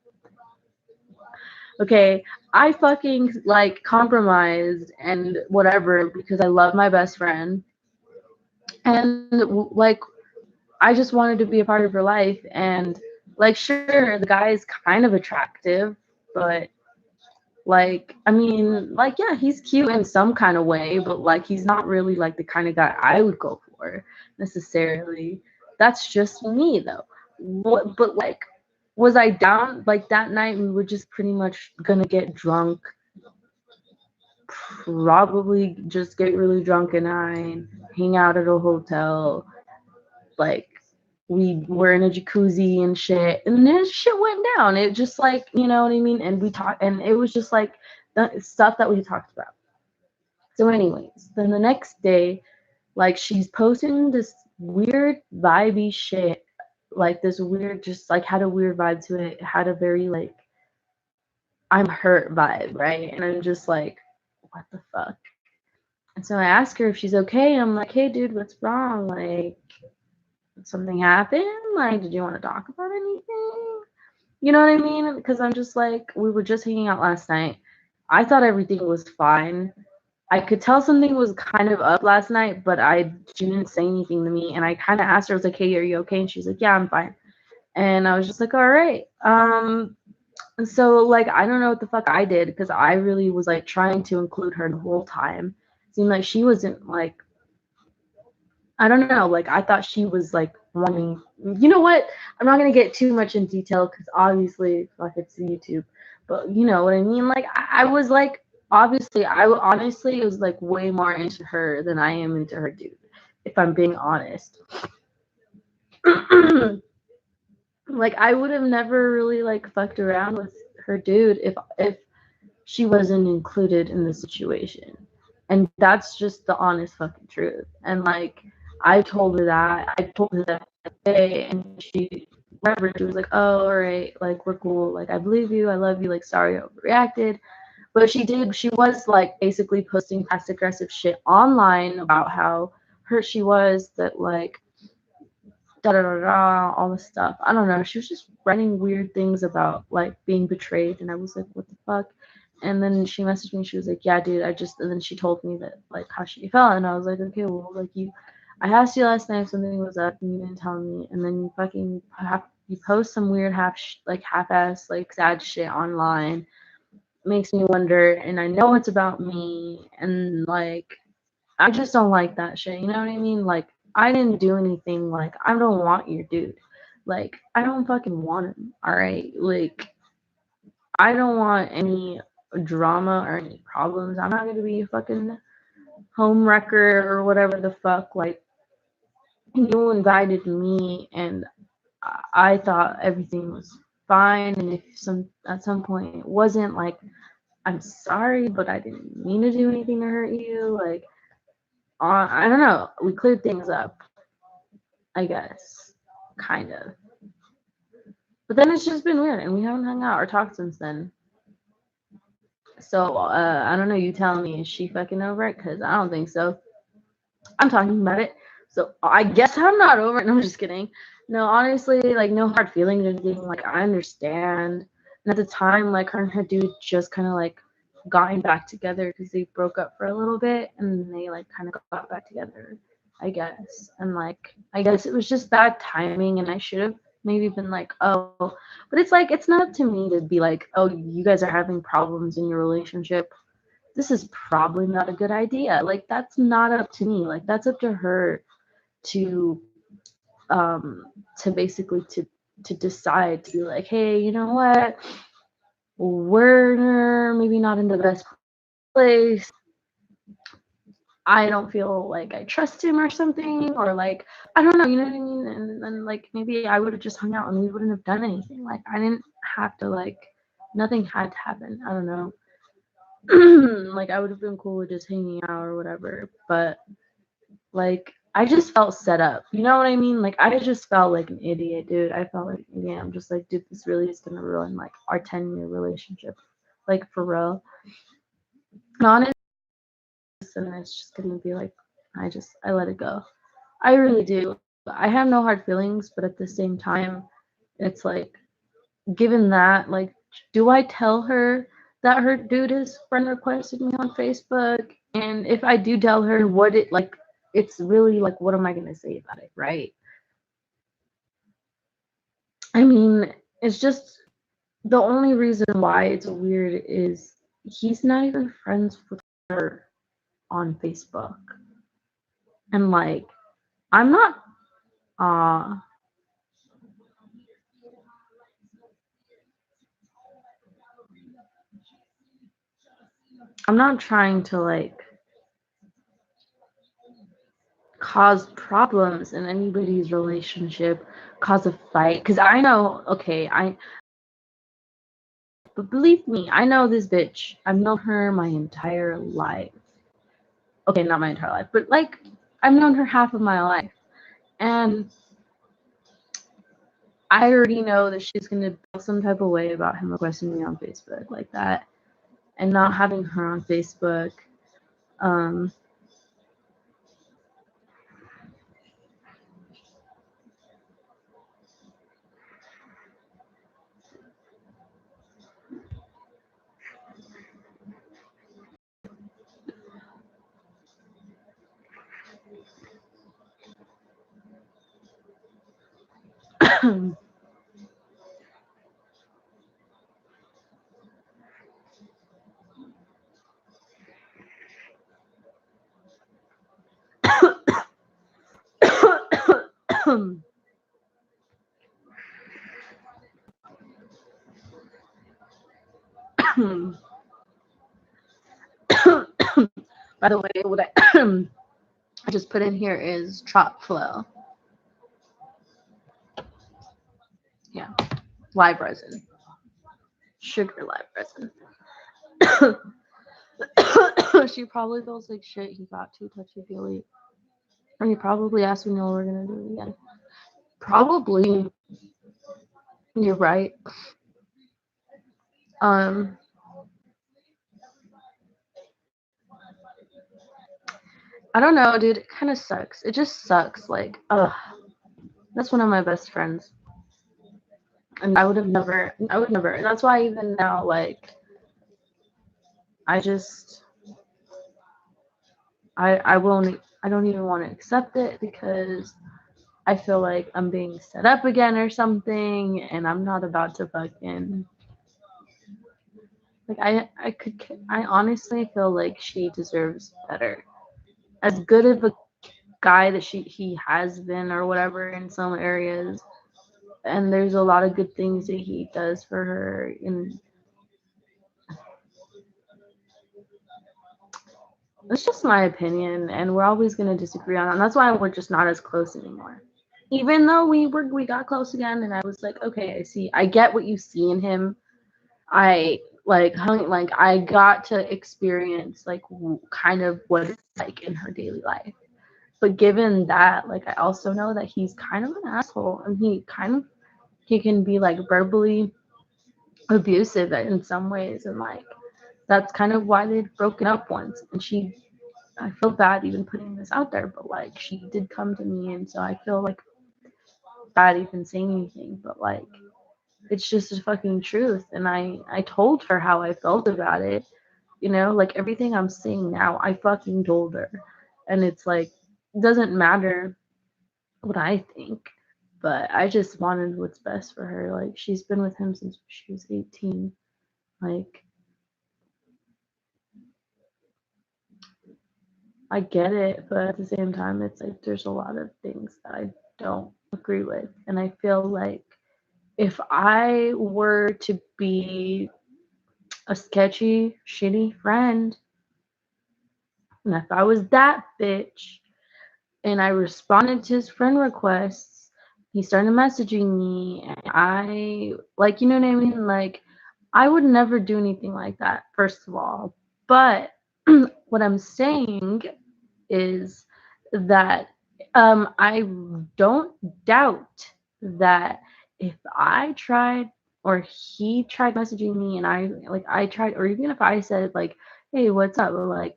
Okay, I fucking like compromised and whatever because I love my best friend, and like I just wanted to be a part of her life, and like sure the guy is kind of attractive, but like I mean like yeah he's cute in some kind of way, but like he's not really like the kind of guy I would go for necessarily. That's just me though. But like was I down? Like that night we were just pretty much gonna get drunk, probably just get really drunk and I hang out at a hotel. Like we were in a jacuzzi and shit, and then shit went down. It just like you know what I mean. And we talked, and it was just like the stuff that we talked about. So, anyways, then the next day, like she's posting this weird vibey shit, like this weird, just like had a weird vibe to it. It had a very like I'm hurt vibe, right? And I'm just like, what the fuck? And so I ask her if she's okay. I'm like, hey, dude, what's wrong? Like, did something happen? Like, did you want to talk about anything? You know what I mean? Because I'm just like, we were just hanging out last night. I thought everything was fine. I could tell something was kind of up last night, but she didn't say anything to me. And I kind of asked her, I was like, hey, are you okay? And she's like, yeah, I'm fine. And I was just like, all right. And so like I don't know what the fuck I did, because I really was like trying to include her the whole time. It seemed like she wasn't like, I don't know, like I thought she was like wanting, you know what? I'm not gonna get too much in detail because obviously fuck it's YouTube, but you know what I mean. Like I was like obviously I honestly was like way more into her than I am into her dude, if I'm being honest. Like I would have never really like fucked around with her dude if she wasn't included in the situation. And that's just the honest fucking truth. And like I told her that. I told her that day, and she whatever, she was like, oh, all right, like we're cool. Like I believe you, I love you, like sorry I overreacted. But she was like basically posting passive aggressive shit online about how hurt she was, that like da da da da, all this stuff. I don't know. She was just writing weird things about like being betrayed, and I was like, what the fuck? And then she messaged me. She was like, yeah, dude, I just. And then she told me that like how she felt, and I was like, okay, well, like I asked you last night if something was up, and you didn't tell me, and then you fucking you post some weird half-ass like sad shit online. Makes me wonder, and I know it's about me, and like I just don't like that shit. You know what I mean? Like, I didn't do anything. Like, I don't want your dude. Like, I don't fucking want him. All right. Like, I don't want any drama or any problems. I'm not gonna be a fucking home wrecker or whatever the fuck. Like, you invited me, and I thought everything was fine. And if at some point it wasn't, like, I'm sorry, but I didn't mean to do anything to hurt you. Like, I don't know. We cleared things up, I guess, kind of. But then it's just been weird, and we haven't hung out or talked since then. So I don't know. You tell me, is she fucking over it? Because I don't think so. I'm talking about it. So I guess I'm not over it. No, I'm just kidding. No, honestly, like no hard feelings or anything. Like I understand. And at the time, like her and her dude just kind of like gotten back together because they broke up for a little bit, and they like kind of got back together, I guess. And like I guess it was just bad timing, and I should have maybe been like, oh, but it's like it's not up to me to be like, oh, you guys are having problems in your relationship, this is probably not a good idea. Like that's not up to me. Like that's up to her to to basically to decide to be like, hey, you know what? We're maybe not in the best place. I don't feel like I trust him or something, or like I don't know, you know what I mean? And then like maybe I would have just hung out and we wouldn't have done anything. Like I didn't have to like nothing had to happen. I don't know. Like I would have been cool with just hanging out or whatever. But like I just felt set up. You know what I mean? Like I just felt like an idiot, dude. I felt like an idiot. I'm just like, dude, this really is gonna ruin like our 10-year relationship. Like for real. And honestly, and it's just gonna be like I let it go. I really do. I have no hard feelings, but at the same time, it's like given that, like, do I tell her that her dude has friend requested me on Facebook? And if I do tell her what it like, it's really like, what am I gonna say about it, right? I mean, it's just the only reason why it's weird is he's not even friends with her on Facebook. And like, I'm not uh I'm not trying to like cause problems in anybody's relationship, cause a fight. Cause I know, okay, but believe me, I know this bitch. I've known her my entire life. Okay, not my entire life, but like I've known her half of my life. And I already know that she's gonna feel some type of way about him requesting me on Facebook like that. And not having her on Facebook. Um by the way, what I just put in here is chop flow. Yeah. Live resin. Sugar live resin. She probably feels like shit. He got too touchy feely. And he probably asked me when we're gonna do it again. Probably. You're right. Um I don't know, dude. It kind of sucks. It just sucks. Like, ugh. That's one of my best friends. And I would never. And that's why even now, like, I just, I won't, I don't even want to accept it because I feel like I'm being set up again or something, and I'm not about to fucking like I honestly feel like she deserves better. As good of a guy that he has been or whatever in some areas, and there's a lot of good things that he does for her, and it's just my opinion, and we're always gonna disagree on it. And that's why we're just not as close anymore. Even though we got close again, and I was like, okay, I get what you see in him. I like I got to experience like kind of what it's like in her daily life. But given that, like I also know that he's kind of an asshole, and he can be like verbally abusive in some ways, and like that's kind of why they'd broken up once. And I feel bad even putting this out there, but like she did come to me, and so I feel like bad even saying anything, but like it's just the fucking truth. And I told her how I felt about it, like everything I'm saying now, I fucking told her. And it's like, it doesn't matter what I think, but I just wanted what's best for her. Like, she's been with him since she was 18. Like, I get it, but at the same time, it's like there's a lot of things that I don't agree with. And I feel like if I were to be a sketchy, shitty friend, and if I was that bitch, and I responded to his friend requests, he started messaging me, and I, like, you know what I mean? Like, I would never do anything like that, first of all. But what I'm saying is that I don't doubt that if I tried or he tried messaging me and I tried, or even if I said like, hey, what's up? Like,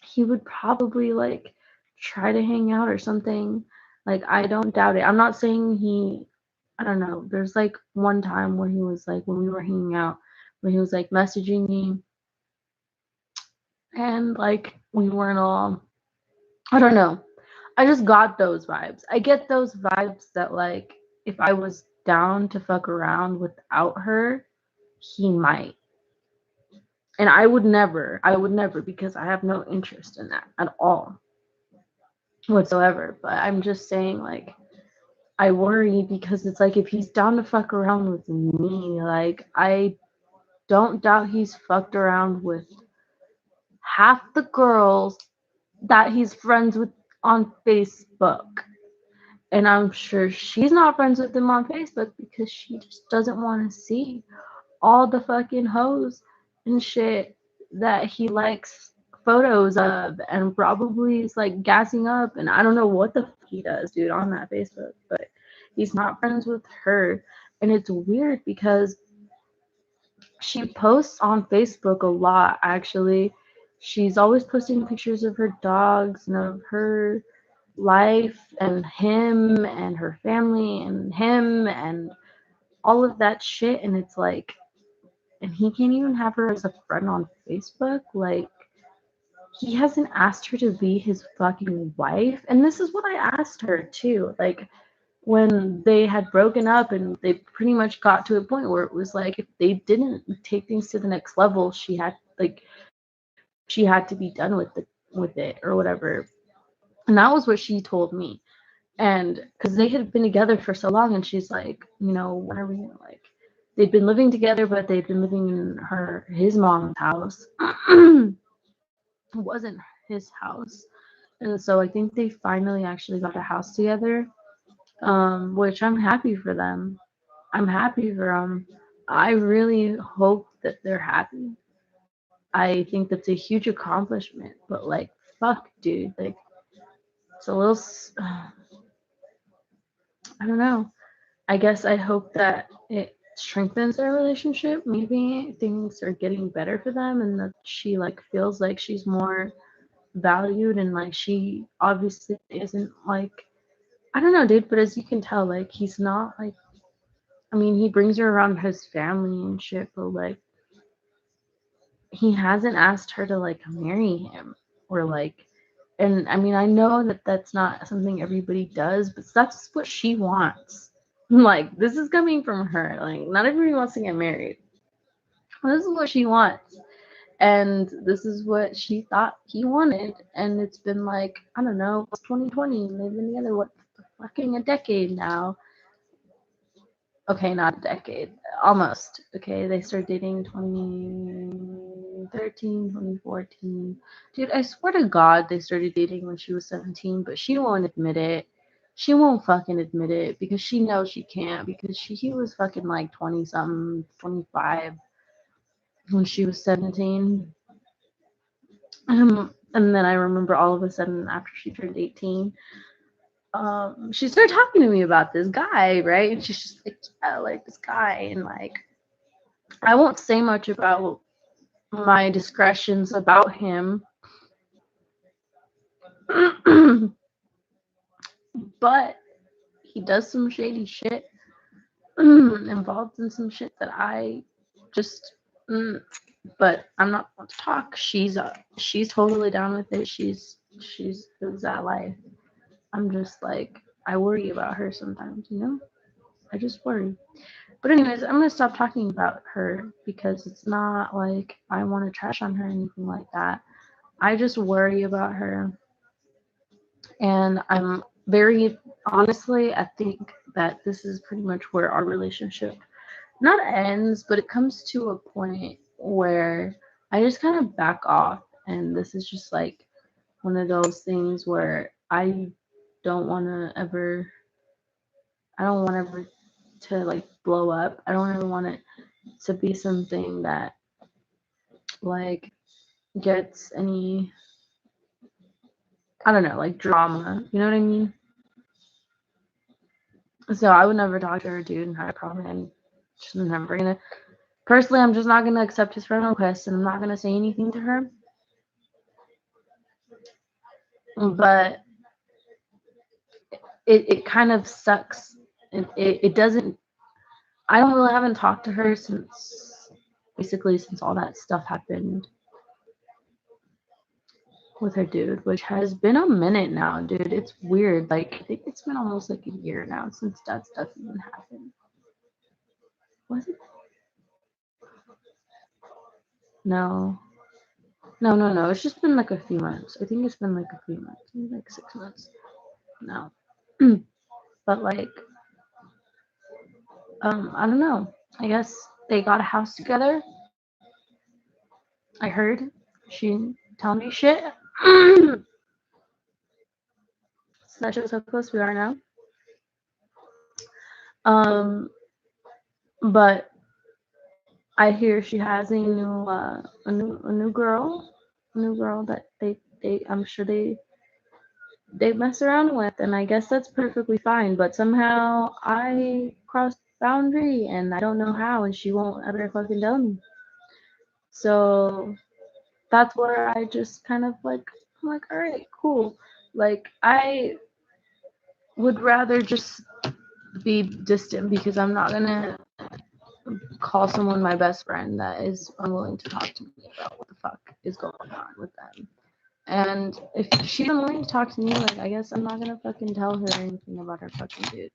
he would probably like try to hang out or something. Like, I don't doubt it. I'm not saying I don't know. There's like one time where he was like, when we were hanging out, when he was like messaging me and like we weren't all, I don't know. I just got those vibes. I get those vibes that like if I was down to fuck around without her, he might. And I would never because I have no interest in that at all whatsoever. But I'm just saying, like, I worry because it's like if he's down to fuck around with me, like, I don't doubt he's fucked around with half the girls that he's friends with on Facebook. And I'm sure she's not friends with him on Facebook because she just doesn't want to see all the fucking hoes and shit that he likes photos of and probably is like gassing up. And I don't know what the fuck he does, dude, on that Facebook, but he's not friends with her. And it's weird because she posts on Facebook a lot, actually. She's always posting pictures of her dogs and of her life and him and her family and him and all of that shit. And it's like, and he can't even have her as a friend on Facebook. Like, he hasn't asked her to be his fucking wife. And this is what I asked her too. Like, when they had broken up and they pretty much got to a point where it was like if they didn't take things to the next level, she had to be done with it or whatever. And that was what she told me. And because they had been together for so long, and she's like, when are we gonna like? They'd been living together, but they'd been living in his mom's house. It wasn't his house, and so I think they finally actually got a house together. Which I'm happy for them. I'm happy for them. I really hope that they're happy. I think that's a huge accomplishment. But like, fuck, dude, like it's a little. I don't know. I guess I hope that it strengthens their relationship. Maybe things are getting better for them, and that she like feels like she's more valued, and like she obviously isn't like, I don't know, dude. But as you can tell, like he's not like. I mean, he brings her around his family and shit, but like he hasn't asked her to like marry him or like. And I mean, I know that that's not something everybody does, but that's what she wants. Like, this is coming from her. Like, not everybody wants to get married. This is what she wants. And this is what she thought he wanted. And it's been like, I don't know, it's 2020. And they've been together, what, fucking a decade now. Okay, not a decade. Almost. Okay, they started dating 2013, 2014. Dude, I swear to God, they started dating when she was 17, but she won't admit it. She won't fucking admit it because she knows she can't because he was fucking like 20 something, 25. when she was 17. And then I remember all of a sudden after she turned 18, she started talking to me about this guy, right? And she's just like, yeah, like this guy. And like, I won't say much about my discretions about him. But he does some shady shit, involved in some shit that I just, but I'm not going to talk. She's totally down with it. She's lives that life. I'm just like, I worry about her sometimes, you know? I just worry. But anyways, I'm gonna stop talking about her because it's not like I want to trash on her or anything like that. I just worry about her, and I'm very honestly, I think that this is pretty much where our relationship not ends, but it comes to a point where I just kind of back off, and this is just like one of those things where don't want to ever I don't want ever to like blow up. I don't ever want it to be something that like gets any, I don't know, like drama. You know what I mean? So I would never talk to her, dude, and I probably am just never gonna. Personally, I'm just not gonna accept his friend request, and I'm not gonna say anything to her. But it kind of sucks. It doesn't. I don't really haven't talked to her since basically since all that stuff happened with her dude, which has been a minute now, dude. It's weird. Like I think it's been almost like a year now since that stuff even happened. Was it? No. No. It's just been like a few months. I think it's been like a few months, maybe like 6 months. No. But like, I don't know. I guess they got a house together. I heard she telling me shit. So that shows how close we are now. Um, but I hear she has a new girl that they I'm sure they mess around with, and I guess that's perfectly fine. But somehow I crossed the boundary, and I don't know how, and she won't ever fucking tell me. So that's where I just kind of like, I'm like, all right, cool. Like I would rather just be distant because I'm not gonna call someone my best friend that is unwilling to talk to me about what the fuck is going on with them. And if she's unwilling to talk to me, like I guess I'm not gonna fucking tell her anything about her fucking dude.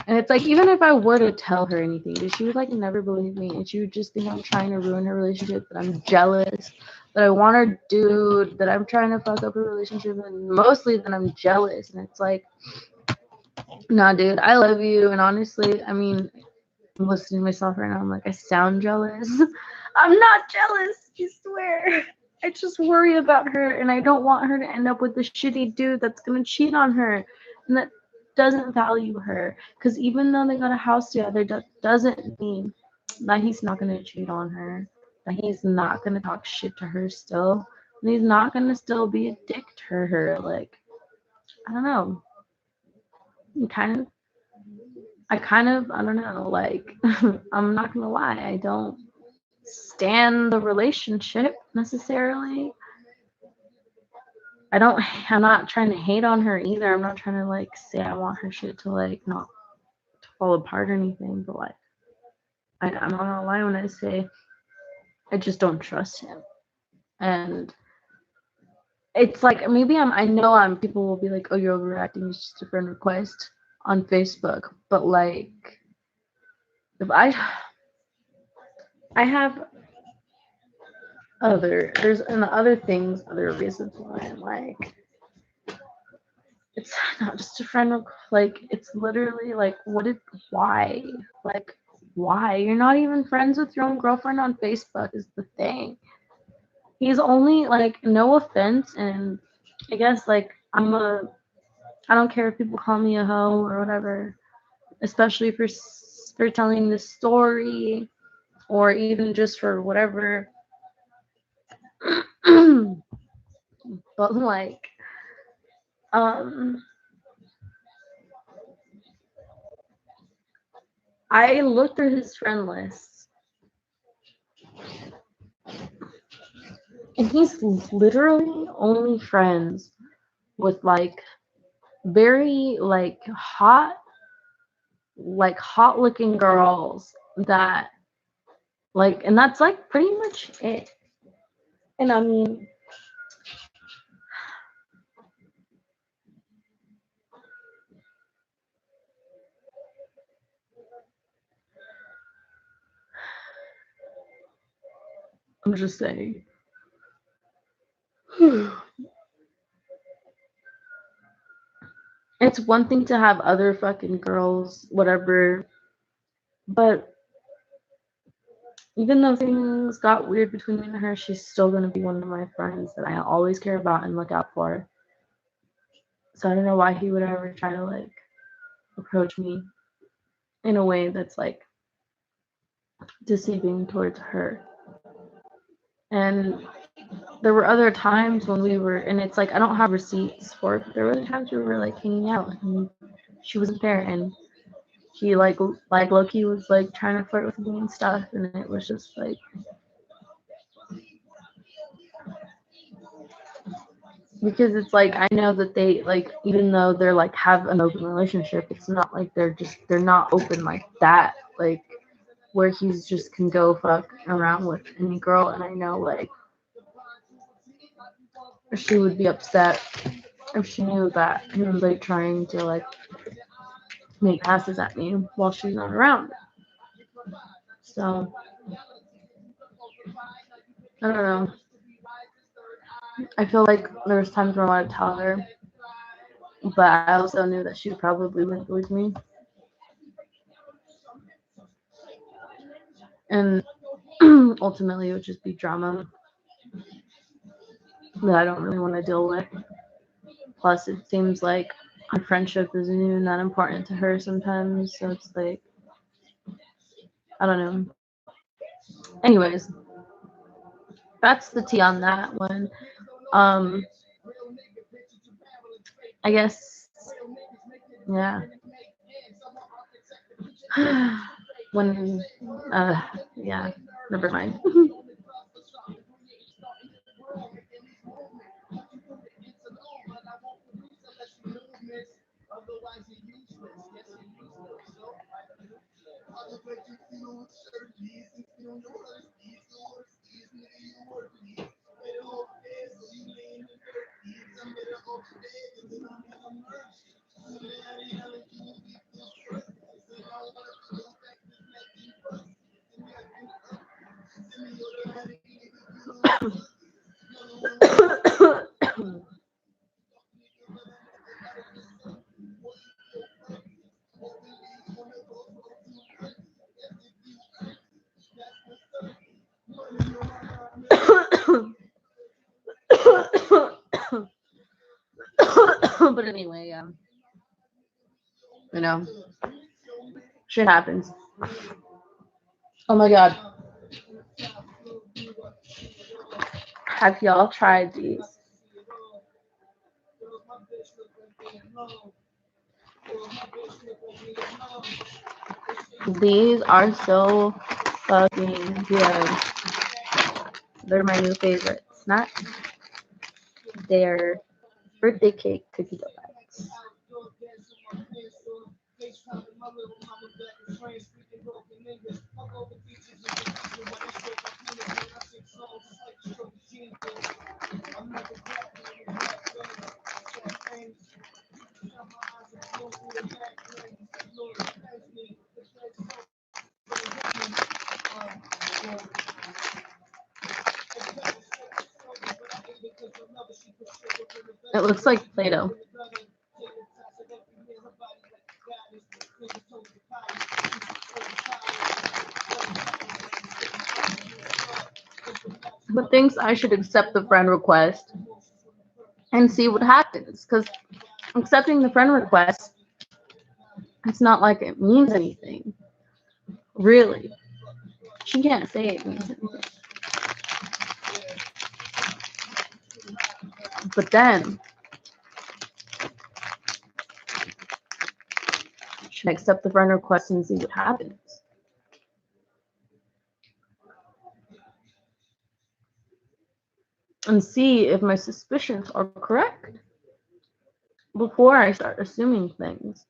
And it's like even if I were to tell her anything, dude, she would like never believe me, and she would just think I'm trying to ruin her relationship, that I'm jealous, that I want her dude, that I'm trying to fuck up her relationship, and mostly that I'm jealous. And it's like, nah, dude, I love you, and honestly, I mean, I'm listening to myself right now. I'm like, I sound jealous. I'm not jealous. I swear. I just worry about her, and I don't want her to end up with a shitty dude that's gonna cheat on her, and that doesn't value her. Because even though they got a house together, that doesn't mean that he's not gonna cheat on her. That he's not gonna talk shit to her still. And he's not gonna still be a dick to her. Like, I don't know. Kind of I don't know, like, I'm not gonna lie, I don't stand the relationship necessarily. I'm not trying to hate on her either. I'm not trying to like say I want her shit to like not to fall apart or anything, but like, I'm not gonna lie when I say I just don't trust him. And it's like maybe I know people will be like, oh, you're overreacting, it's just a friend request on Facebook, but like if I have there's and other things, other reasons why I'm like, it's not just a friend, like it's literally like, why, like, why you're not even friends with your own girlfriend on Facebook is the thing. He's only like, no offense, and I guess like I don't care if people call me a hoe or whatever, especially for telling this story. or even just for whatever. But like, I looked through his friend list, and he's literally only friends with like very hot looking girls that like, and that's like pretty much it. And I mean, I'm just saying. It's one thing to have other fucking girls, whatever, but even though things got weird between me and her, she's still gonna be one of my friends that I always care about and look out for. So I don't know why he would ever try to like approach me in a way that's like deceiving towards her. And there were other times when we were, and it's like I don't have receipts for it, but there were other times we were like hanging out and she wasn't there, and he like Loki was like trying to flirt with me and stuff, and it was just like, because it's like I know that they like, even though they're like have an open relationship, it's not like they're not open like that, like where he's just can go fuck around with any girl. And I know like she would be upset if she knew that he was like trying to like make passes at me while she's not around. So I don't know. I feel like there's times where I want to tell her, but I also knew that she probably wouldn't believe me. And ultimately, it would just be drama that I don't really want to deal with. Plus, it seems like our friendship isn't even that important to her sometimes. So it's like, I don't know. Anyways, that's the tea on that one. Um, I guess, yeah. When, yeah, never mind. But anyway, you know, shit happens. Oh my god, have y'all tried these? These are so fucking good. They're my new favorites. Not their birthday cake cookie dough bites. It looks like Play-Doh. But thinks I should accept the friend request and see what happens. Because accepting the friend request, it's not like it means anything, really. She can't say it. But then, should I accept the friend request and see what happens? And see if my suspicions are correct before I start assuming things.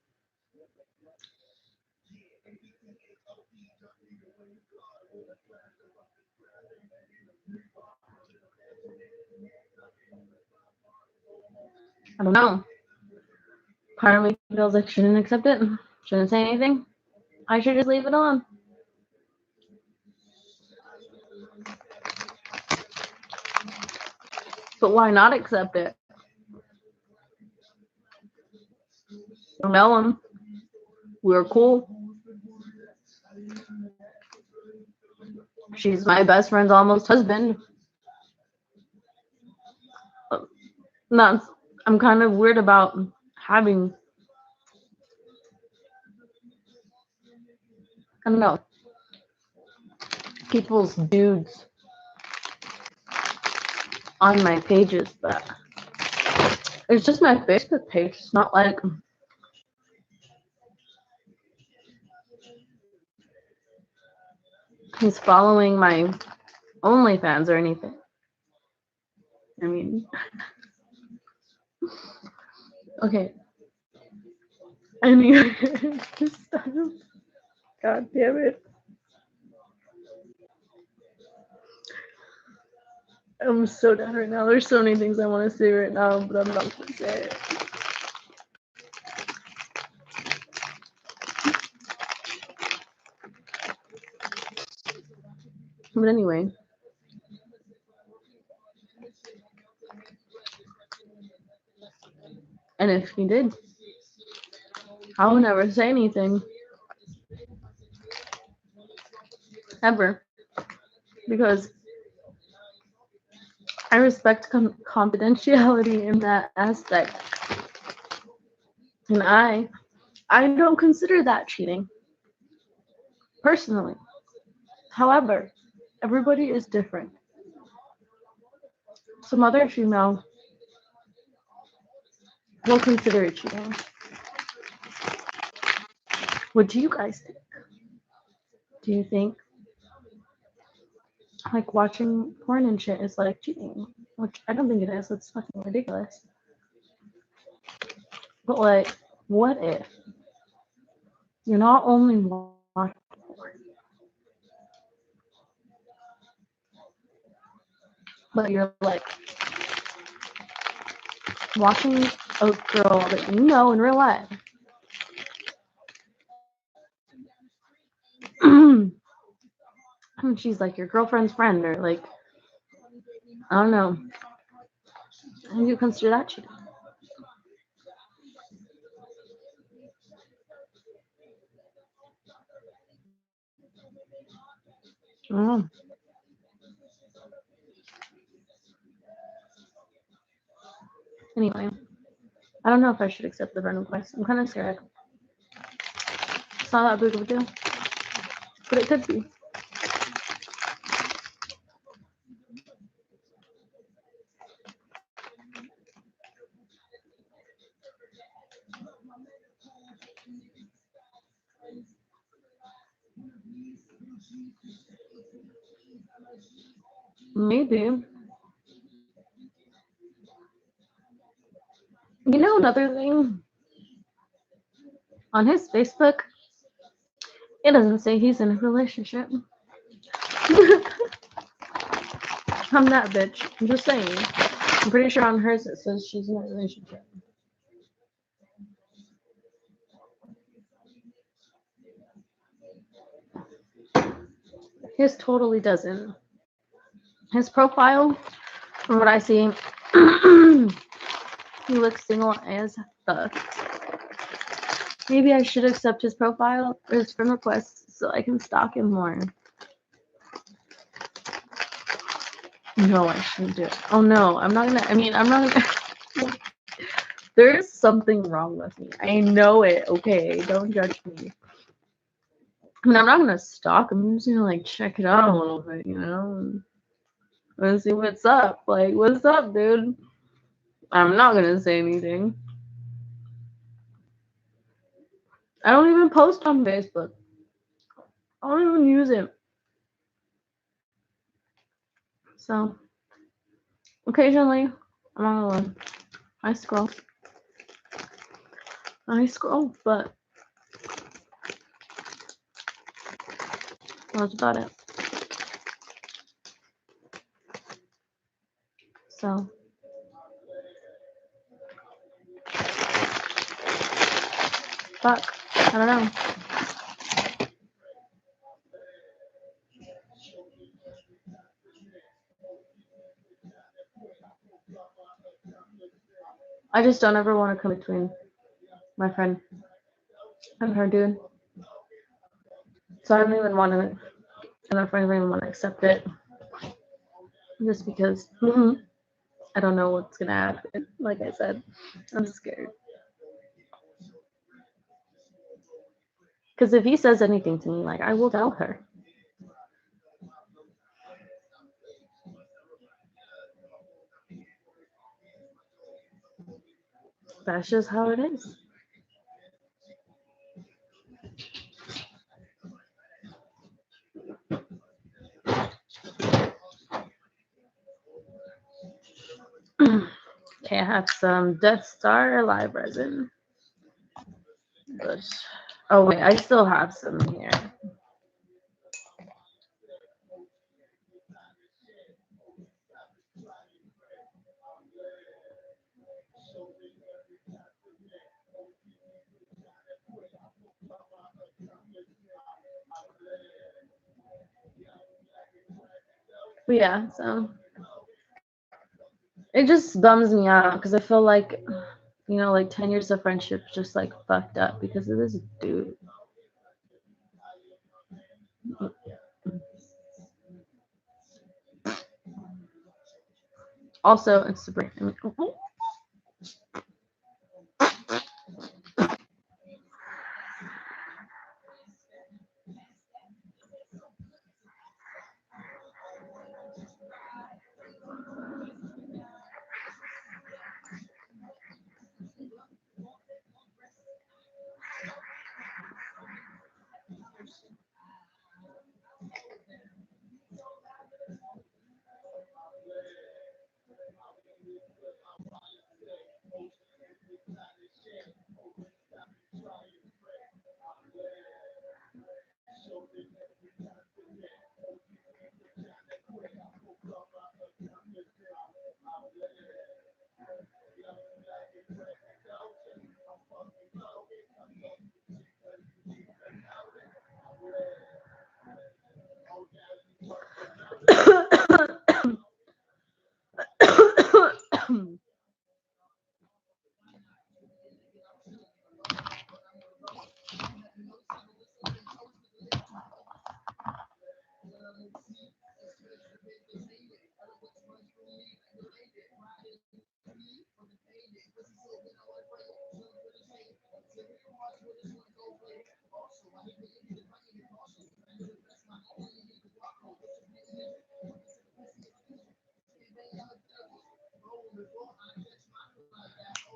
I don't know. Part of me feels like shouldn't accept it, shouldn't say anything. I should just leave it on. But why not accept it? I know him. We're cool. She's my best friend's almost husband. Not, I'm kind of weird about having, I don't know, people's dudes on my pages, but it's just my Facebook page. It's not like he's following my OnlyFans or anything. I mean, okay. Anyway, God damn it. I'm so done right now. There's so many things I want to say right now, but I'm not going to say it. But anyway. And if he did, I would never say anything. Ever. Because I respect confidentiality in that aspect. And I don't consider that cheating. Personally. However, everybody is different. Some other female will consider it cheating. What do you guys think? Do you think like watching porn and shit is like cheating? Which I don't think it is. It's fucking ridiculous. But like, what if you're not only watching porn, but you're like watching a girl that you know in real life? And she's like your girlfriend's friend, or like, I don't know. How do you consider that cheating? I don't know. Anyway, I don't know if I should accept the friend request. I'm kind of scared. It's not that big of a deal, but it could be. Maybe. You know, another thing, on his Facebook, it doesn't say he's in a relationship. I'm that bitch. I'm just saying. I'm pretty sure on hers it says she's in a relationship. His totally doesn't. His profile, from what I see, he looks single as fuck. Maybe I should accept his profile or his friend requests so I can stalk him more. No, I shouldn't do it. Oh no, I'm not gonna. There's something wrong with me. I know it. Okay, don't judge me. I mean, I'm not gonna stalk him. I'm just gonna like check it out a little bit, and see what's up. Like, what's up, dude? I'm not gonna say anything. I don't even post on Facebook. I don't even use it. So occasionally, I'm not gonna lie, I scroll. But that's about it. So fuck. I don't know. I just don't ever want to come between my friend and her dude. So I don't even want to, and my friend don't even want to accept it. Just because I don't know what's gonna happen. Like I said, I'm scared. Because if he says anything to me, like I will tell her. That's just how it is. Okay, I have some Death Star live resin. But, oh wait, I still have some here. But yeah, so it just bums me out because I feel like, like 10 years of friendship just like fucked up because of this dude. Also, it's the I mean,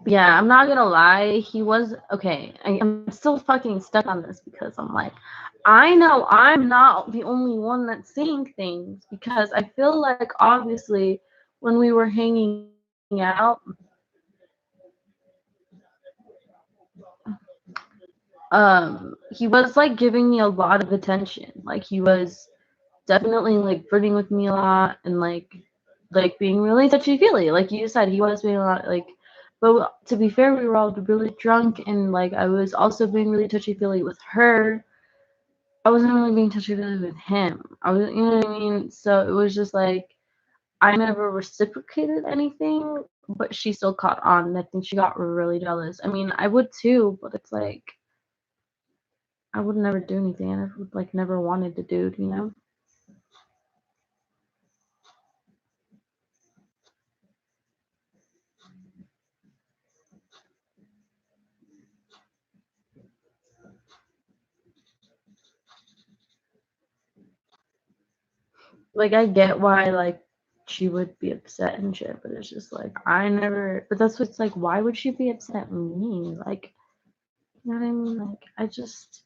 Yeah, I'm not gonna lie. He was okay. I'm still fucking stuck on this because I'm like, I know I'm not the only one that's seeing things because I feel like obviously when we were hanging out, he was like giving me a lot of attention. Like he was definitely like flirting with me a lot and like being really touchy feely. Like you said, he was being a lot like. But to be fair, we were all really drunk, and like I was also being really touchy feely with her. I wasn't really being touchy feely with him. I was, you know what I mean. So it was just like I never reciprocated anything, but she still caught on. And I think she got really jealous. I mean, I would too, but it's like I would never do anything. I would like never wanted to do it, you know. like I get why like she would be upset and shit, but it's just like I never. But that's what's like. Why would she be upset at me? Like, you know what I mean? Like, I just.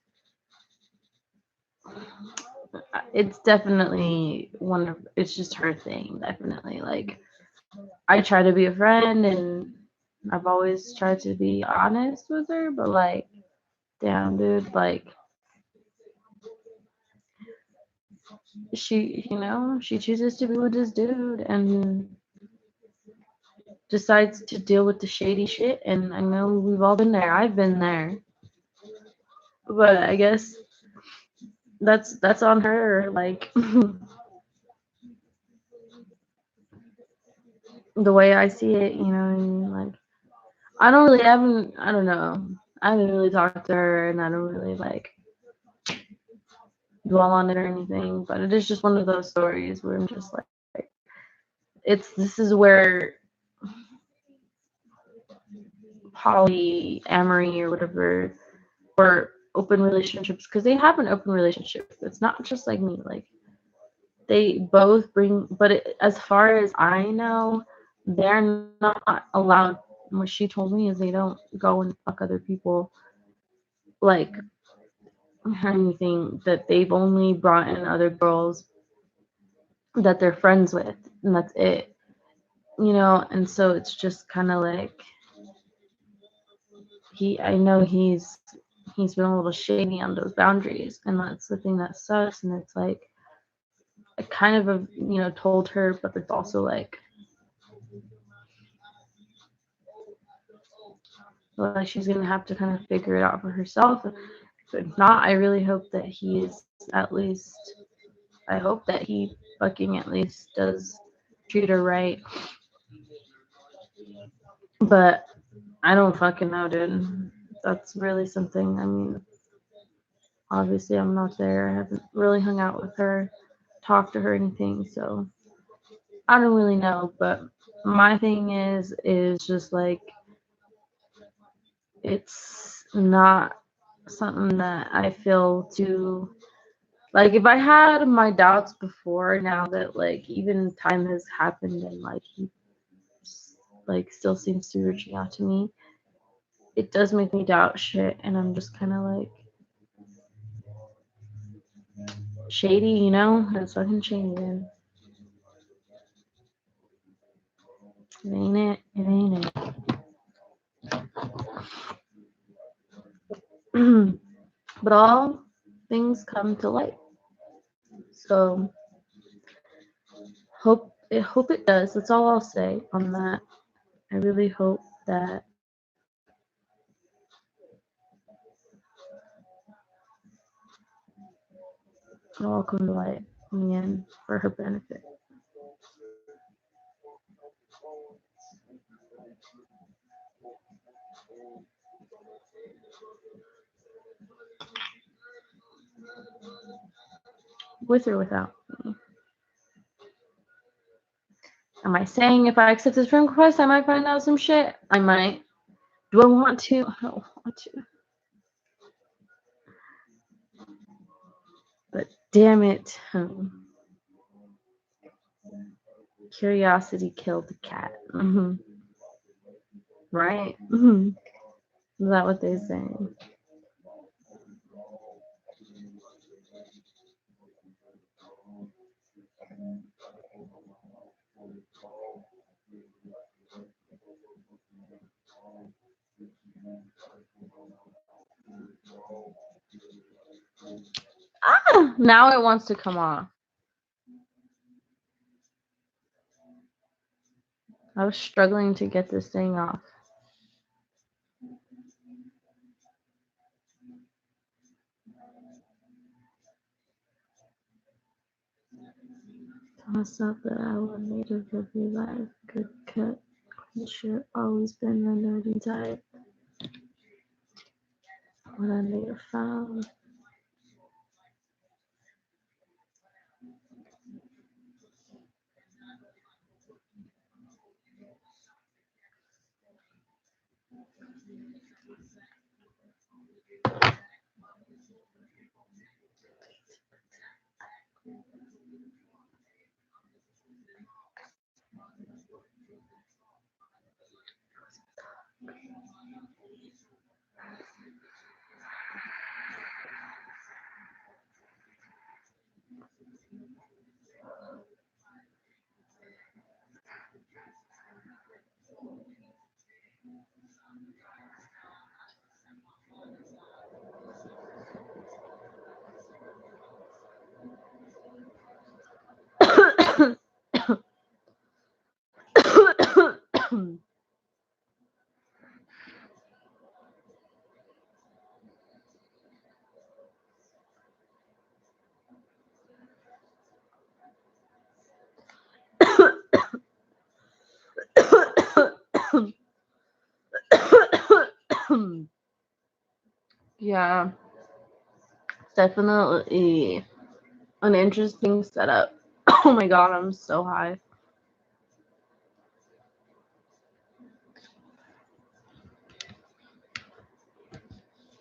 It's definitely one of. It's just her thing. Definitely. Like, I try to be a friend, and I've always tried to be honest with her. But like, damn, dude, like she chooses to be with this dude and decides to deal with the shady shit. And I know we've all been there. I've been there. But I guess that's on her. Like the way I see it, you know what I mean? Like I don't know. I haven't really talked to her and I don't really like dwell on it or anything. But it is just one of those stories where I'm just like this is where polyamory or whatever or open relationships because they have an open relationship. It's not just like me. Like they both bring, but as far as I know, they're not allowed. What she told me is they don't go and fuck other people like or anything. That they've only brought in other girls that they're friends with, and that's it. You know, and so it's just kind of like I know he's been a little shady on those boundaries, and that's the thing that sucks. And it's like I kind of have, told her, but it's also like she's gonna have to kind of figure it out for herself. But if not, I really hope that he is at least. I hope that he fucking at least does treat her right. But I don't fucking know, dude. That's really something. I mean, obviously I'm not there. I haven't really hung out with her, talked to her, anything. So I don't really know. But my thing is just like it's not something that I feel too like if I had my doubts before now that like even time has happened and like he like still seems to be reaching out to me, it does make me doubt shit and I'm just kinda like shady, It's fucking shady, man. It ain't it. It ain't it. But all things come to light. So hope it does. That's all I'll say on that. I really hope that it'll all come to light in the end for her benefit. With or without me. Am I saying if I accept this friend request I might find out some shit? I might. Do I want to? I don't want to. But damn it. Curiosity killed the cat. Right? Is that what they're saying? Ah! Now it wants to come off. I was struggling to get this thing off. Tell myself that I would need a good life, good cut, clean shirt, always been the nerdy type. When I need a found. Yeah, definitely an interesting setup. Oh my god, I'm so high.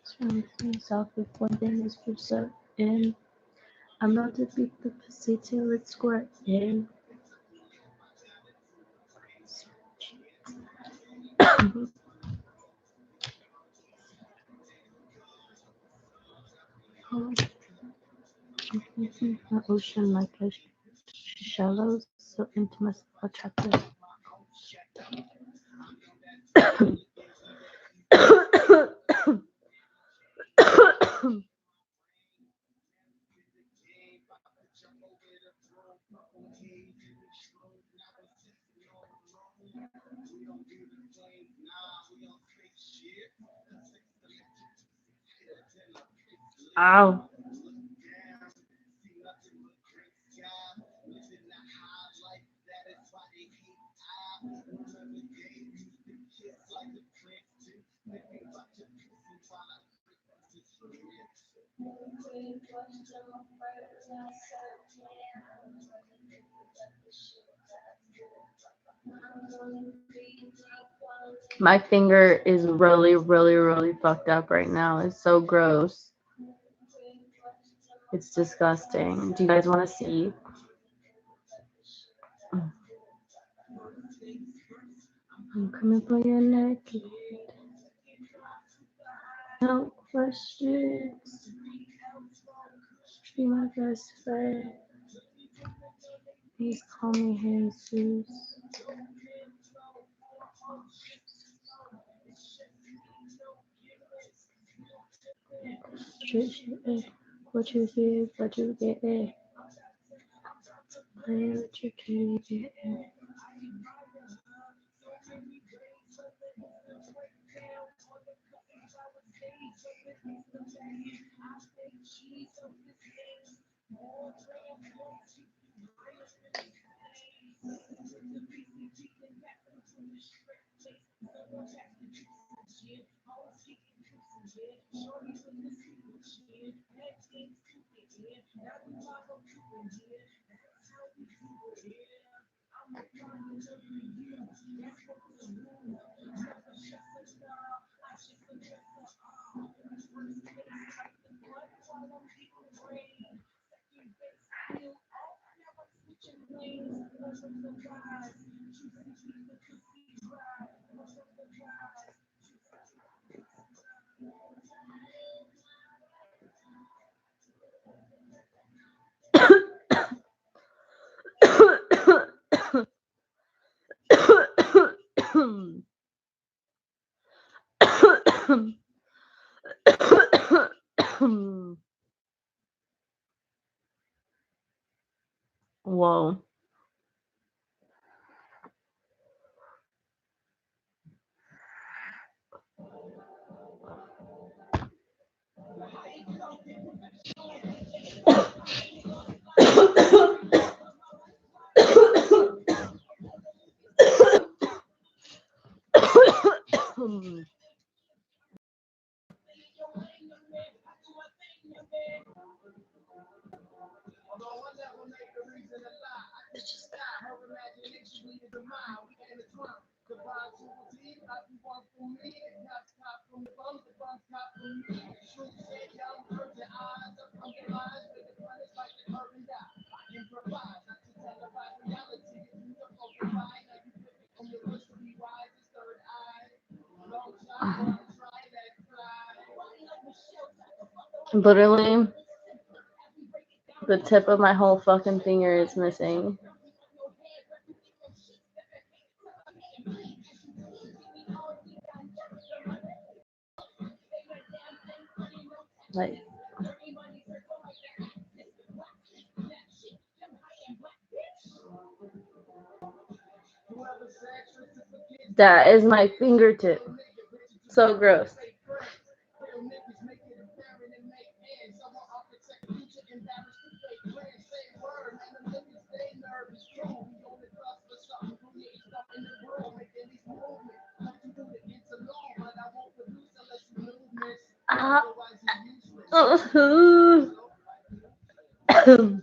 Surrounding myself with one thing is for certain. I'm about to beat the pussy till it's squirting. My ocean like a shallow, so intimate, attractive. Ow. My finger is really, really, really fucked up right now. It's so gross. It's disgusting. Do you guys want to see? I'm coming for your neck. No questions. Be my best friend. Please call me Jesus. Straight shit, eh? What you hear, what you get, eh? Play what you can get, eh? Whoa. Literally, the tip of my whole fucking finger is missing. Like, that is my fingertip. So gross. Ah. Mm.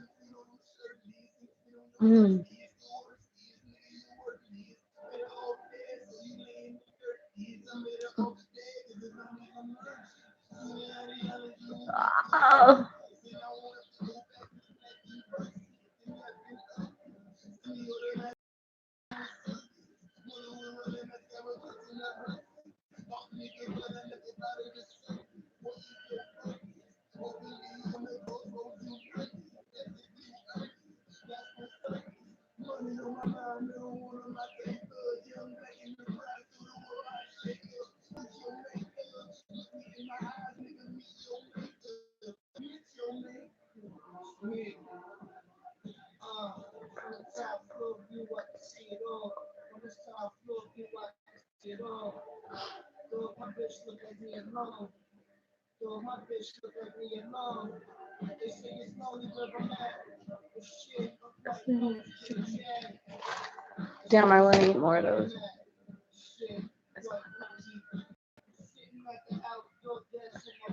Oh. Damn, I want to eat more of those.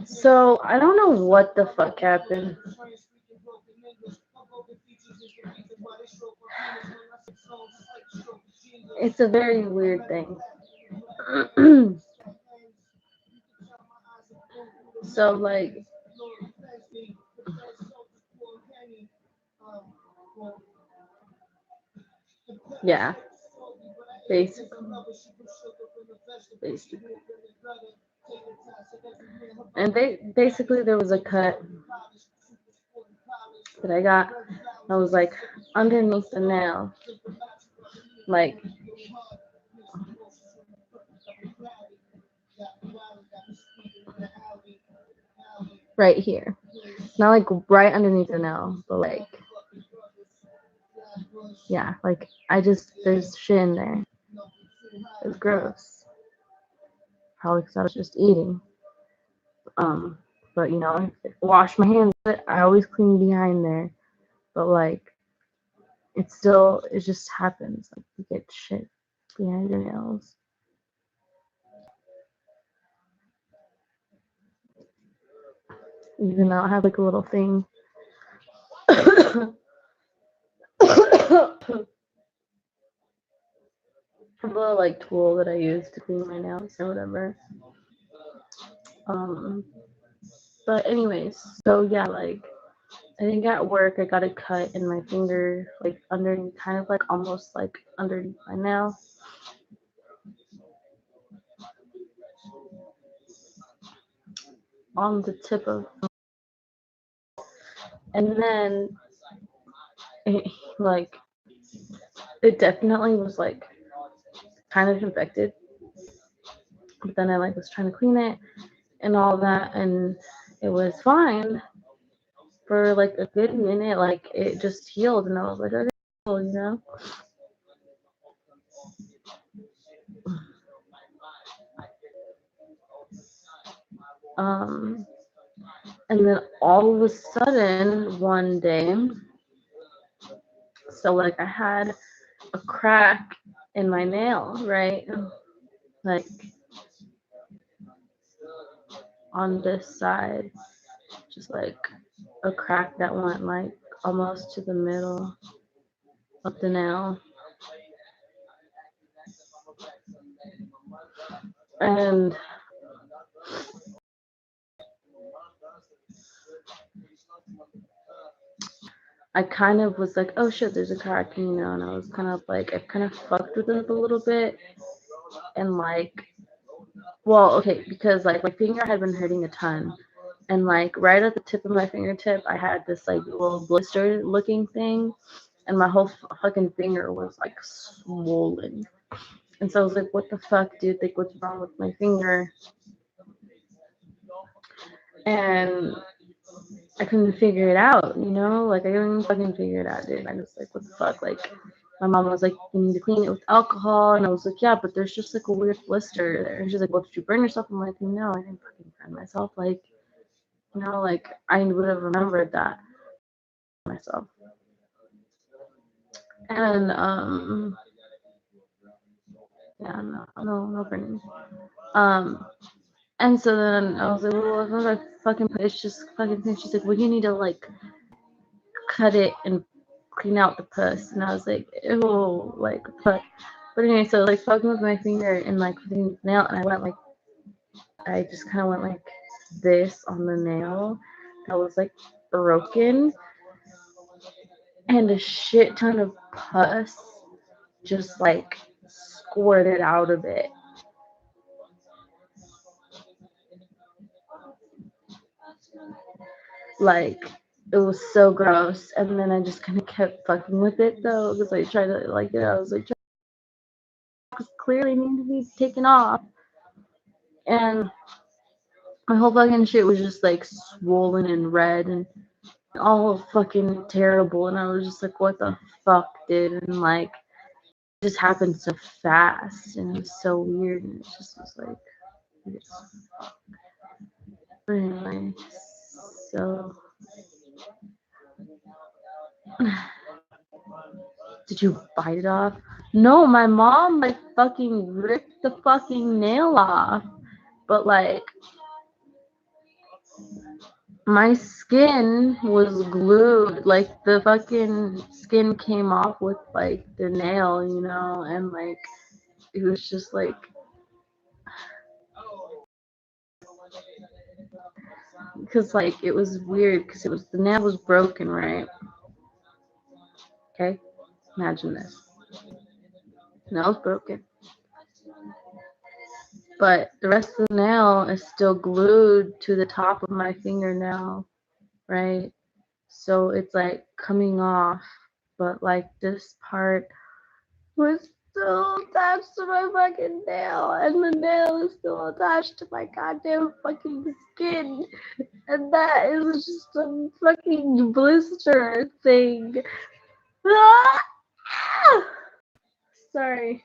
So I don't know what the fuck happened. It's a very weird thing. So like, yeah, basically. And basically there was a cut that I got. I was like underneath the nail, like right here. Not like right underneath the nail, but like, yeah, like there's shit in there. It's gross. Probably because I was just eating. But I wash my hands. I always clean behind there. But like, it just happens. Like, you get shit behind your nails. Even though I have like a little thing. A little like tool that I use to clean my nails or whatever. But anyways, so yeah, like I think at work I got a cut in my finger, like underneath, kind of like almost like underneath my nail. On the tip of, and then it definitely was like kind of infected. But then I like was trying to clean it and all that, and it was fine for like a good minute. Like it just healed, and I was like, okay, cool. And then all of a sudden one day, so like I had a crack in my nail, right? Like on this side, just like a crack that went like almost to the middle of the nail. And I kind of was like, oh shit, there's a crack, and I was kind of like, I kind of fucked with it a little bit. And like, well, okay, because like my finger had been hurting a ton. And like right at the tip of my fingertip, I had this like little blister looking thing. And my whole fucking finger was like swollen. And so I was like, what the fuck, dude? Like, what's wrong with my finger? And I couldn't figure it out, Like, I couldn't fucking figure it out, dude. I was like, what the fuck? Like, my mom was like, you need to clean it with alcohol. And I was like, yeah, but there's just like a weird blister there. And she's like, well, did you burn yourself? I'm like, no, I didn't fucking burn myself. Like, like I would have remembered that myself. And yeah, no burning. And so then I was like, well, it's not a fucking, it's just fucking thing. She's like, well, you need to like cut it and clean out the pus, and I was like, ew, like what? But anyway, so like fucking with my finger and like putting the nail, and I just kind of went like this on the nail that was like broken, and a shit ton of pus just like squirted out of it. Like it was so gross, and then I just kind of kept fucking with it though, because I tried to like I was like, because clearly need to be taken off, and my whole fucking shit was just like swollen and red and all fucking terrible, and I was just like, what the fuck, dude? And like it just happened so fast, and it was so weird, and it just was like, but anyway, so did you bite it off? No, my mom like fucking ripped the fucking nail off, but like my skin was glued, like the fucking skin came off with like the nail, and like it was just like, because like it was weird, because the nail was broken, right? Okay, imagine this. The nail's broken, but the rest of the nail is still glued to the top of my fingernail, right? So it's like coming off, but like this part was still attached to my fucking nail, and the nail is still attached to my goddamn fucking skin, and that is just a fucking blister thing. Sorry.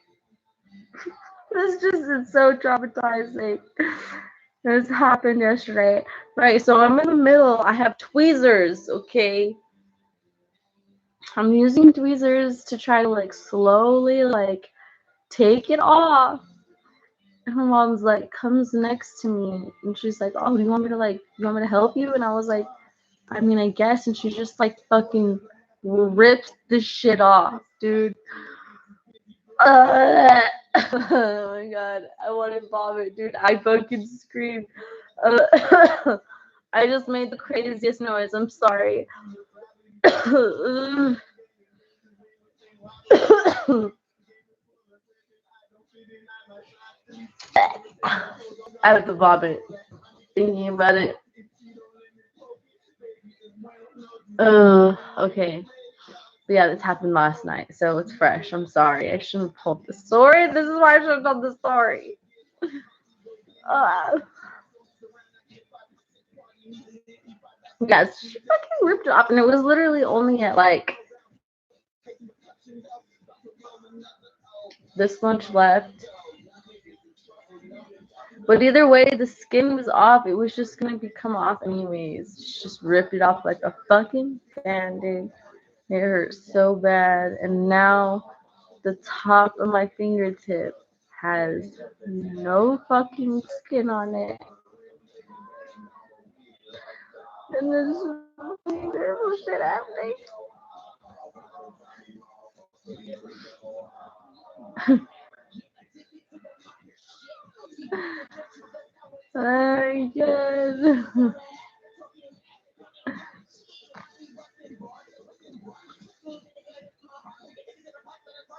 This just is so traumatizing. This happened yesterday. Right, so I'm in the middle. I have tweezers, okay? I'm using tweezers to try to like slowly like take it off. And her mom's like comes next to me and she's like, oh, do you want me to help you? And I was like, I mean, I guess. And she just like fucking ripped the shit off, dude. Oh my god, I want to vomit, dude. I fucking screamed. I just made the craziest noise. I'm sorry. I have to vomit thinking about it. Okay. But yeah, this happened last night, so it's fresh. I'm sorry. I shouldn't have told the story. This is why I should have told the story. Yes, she fucking ripped it off, and it was literally only at like this much left. But either way, the skin was off. It was just gonna come off anyways. She just ripped it off like a fucking band-aid. It hurt so bad, and now the top of my fingertip has no fucking skin on it. And this is terrible shit happening. Oh my god.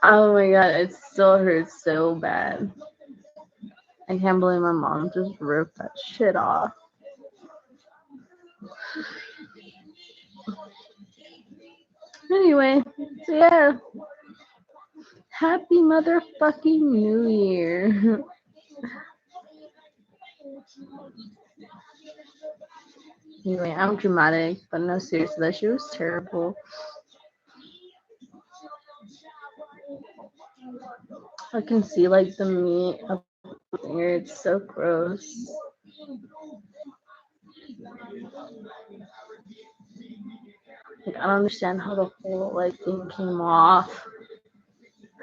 Oh my god, it still hurts so bad. I can't believe my mom just ripped that shit off. Anyway, so yeah. Happy motherfucking New Year. Anyway, I'm dramatic, but no, seriously, that shit was terrible. I can see like the meat up there. It's so gross. Like I don't understand how the whole like thing came off.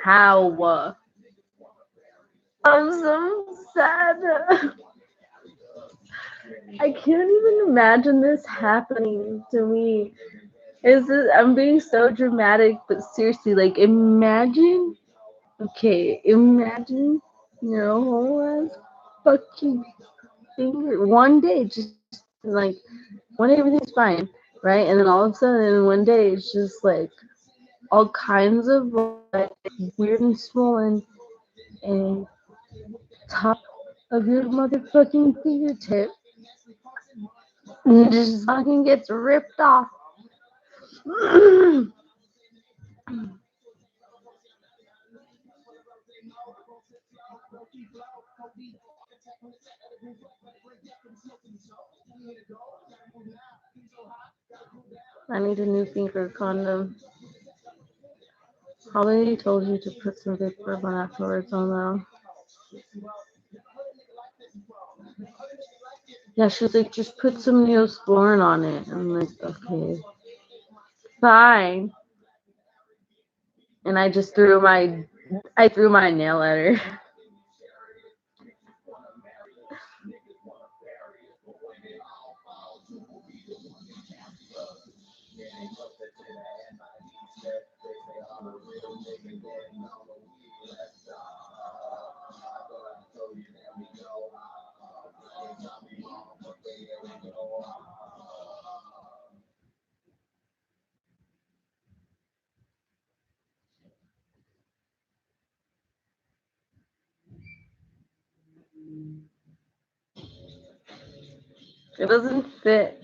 How? I'm so sad. I can't even imagine this happening to me. I'm being so dramatic, but seriously, like imagine, okay, imagine your whole ass fucking finger one day, just like one day everything's fine, right? And then all of a sudden, one day it's just like all kinds of like weird and swollen and top of your motherfucking fingertip and just fucking gets ripped off. I need a new finger condom. Probably told you to put some vapor on afterwards on though. Yeah, she was like, just put some Neosporin on it. I'm like, okay, fine. And I threw my nail at her. It doesn't fit.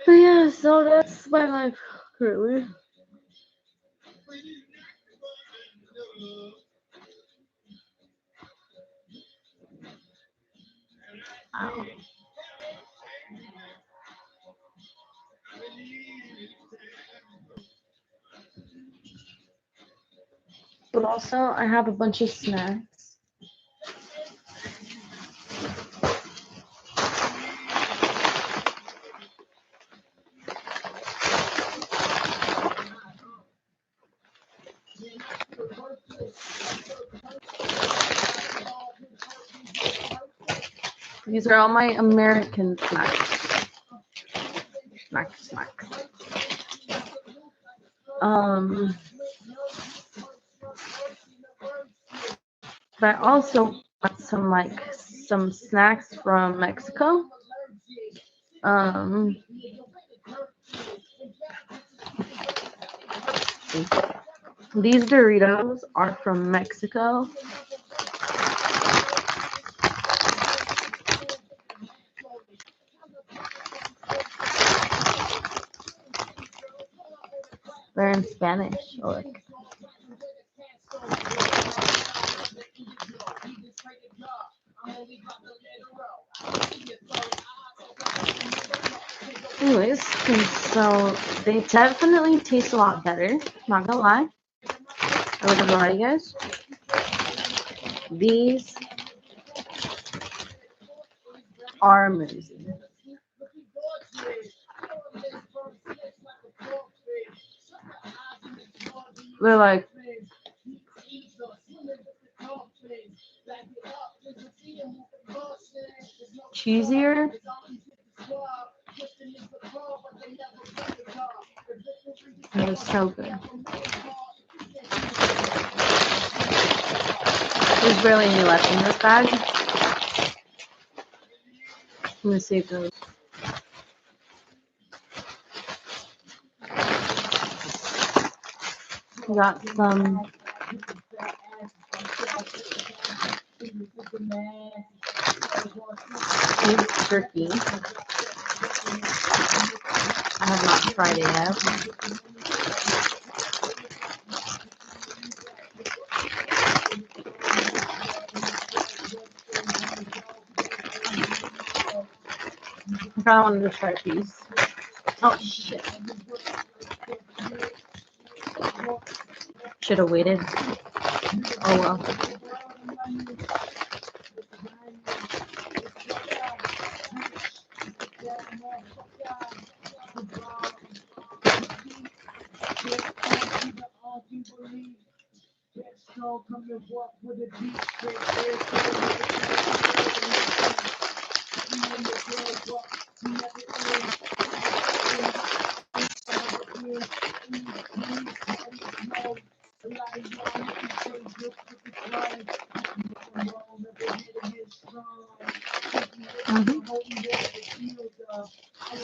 But yeah, so that's my life currently. Wow. But also, I have a bunch of snacks. These are all my American snacks. Snacks. But I also got some snacks from Mexico. These Doritos are from Mexico. They're in Spanish. Look. Anyways, so they definitely taste a lot better. Not gonna lie. I'm not gonna lie, you guys. These are amazing. They're like cheesier. They're so good. There's barely any left in this bag. Let me see if those. Got some beef jerky. I have not tried it yet. I kind of wanted to try a piece. Oh shit. Should have waited. Oh well.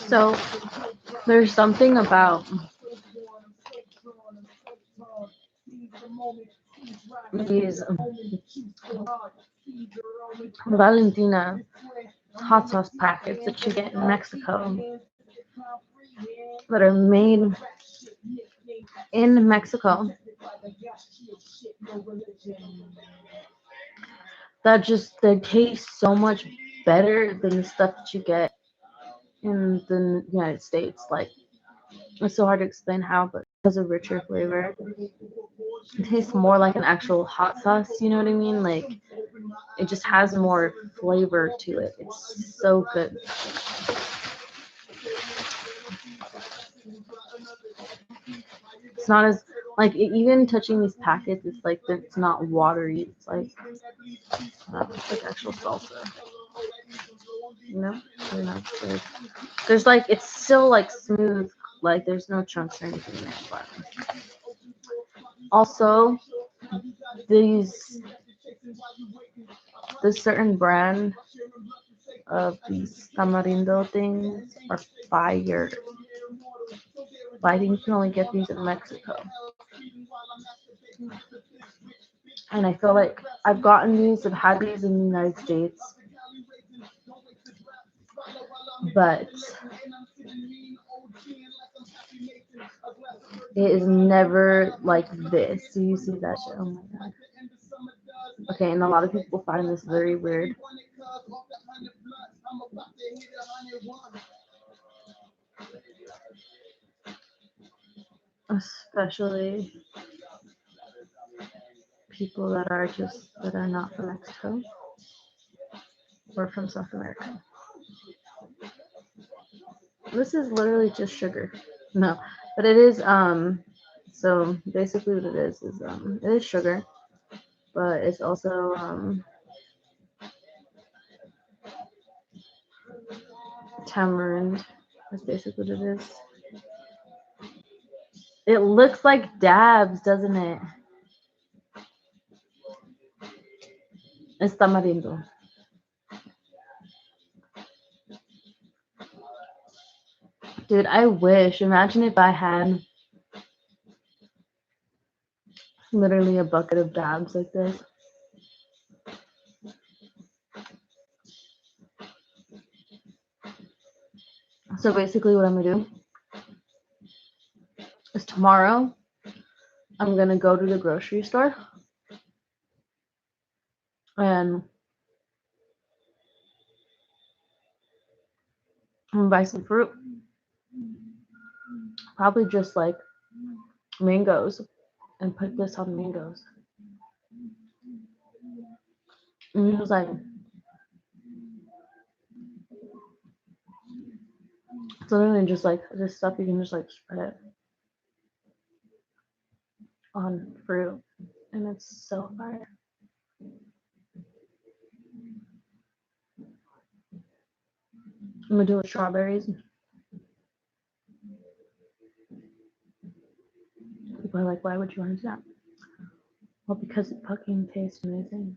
So there's something about these Valentina hot sauce packets that you get in Mexico that are made in Mexico that just they taste so much better than the stuff that you get in the United States. Like, it's so hard to explain how, but it has a richer flavor. It tastes more like an actual hot sauce, you know what I mean? Like, it just has more flavor to it. It's so good. It's not as like even touching these packets, it's like it's not watery. It's like it's like actual salsa. You know, I don't know. There's like it's still like smooth. Like there's no chunks or anything there. But also, this certain brand of these tamarindo things are fire. But I think you can only get these in Mexico. And I feel like I've gotten these, I've had these in the United States, but it is never like this. Do you see that shit? Oh my god. Okay, and a lot of people find this very weird. Especially people that are not from Mexico or from South America. This is literally just sugar. No, but it is so basically what it is it is sugar, but it's also tamarind. That's basically what it is. It looks like dabs, doesn't it? It's tamarindo. Dude, I wish. Imagine if I had literally a bucket of dabs like this. So basically what I'm gonna do is tomorrow I'm gonna go to the grocery store and I'm gonna buy some fruit. Probably just like mangoes and put this on mangoes. And it was like it's literally just like this stuff you can just like spread it on fruit and it's so fire. I'm gonna do it with strawberries. People are like, why would you want to do that? Well, because it fucking tastes amazing.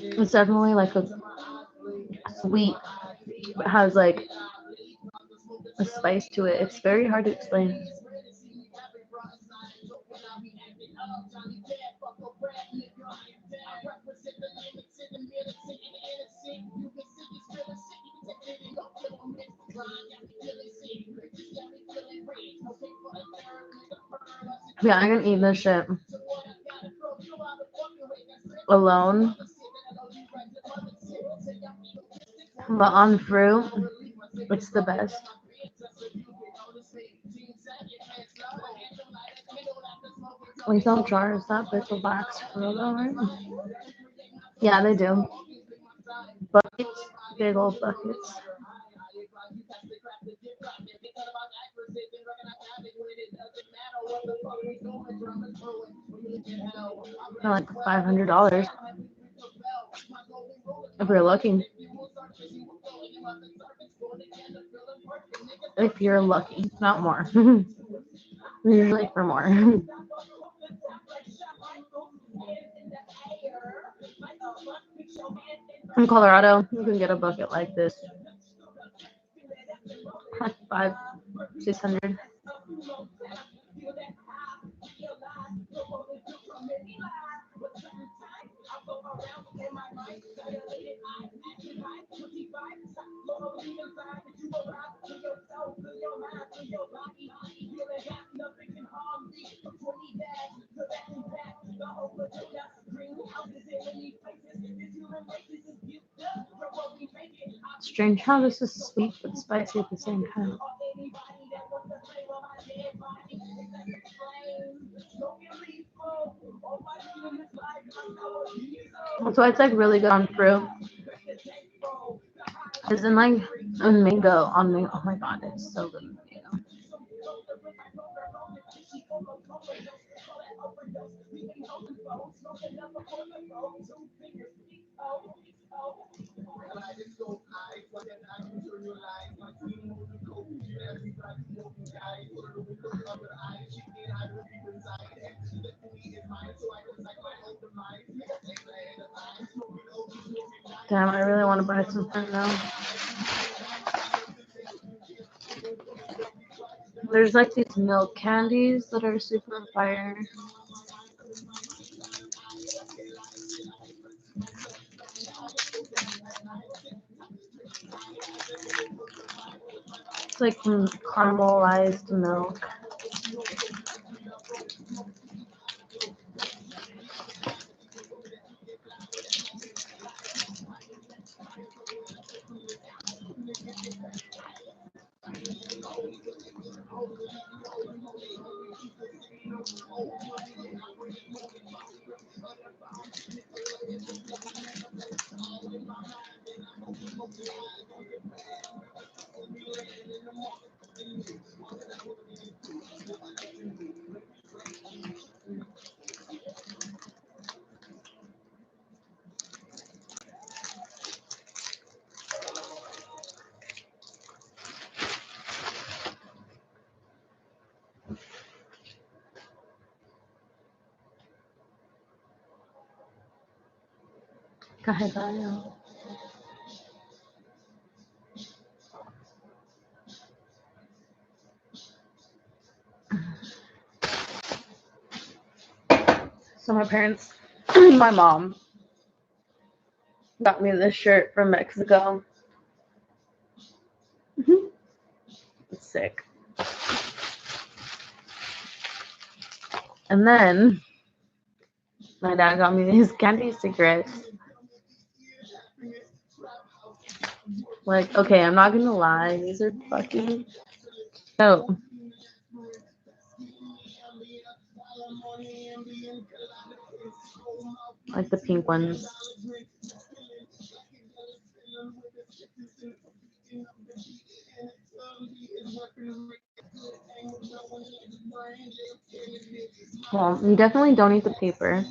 It's definitely like a sweet, but has like a spice to it. It's very hard to explain. Yeah, I can eat this shit alone, but on fruit, it's the best. We sell jars that bits of wax for real though, right? Yeah, they do. buckets, big old buckets. They're like $500 if you're lucky. If you're lucky, not more. Usually for more. In Colorado, you can get a bucket like this, like 500-600. Strange how this is sweet but spicy at the same time. That's why it's like really good on fruit. Cause in like on mango, oh my god, it's so good on mango. Damn, I really want to buy some fruit now. There's like these milk candies that are super fire. It's like caramelized milk. Go ahead, Daniel. So my parents, my mom, got me this shirt from Mexico. It's sick. And then my dad got me these candy cigarettes. Like, okay, I'm not gonna lie, these are fucking dope. Like the pink ones. Well, you definitely don't eat the paper.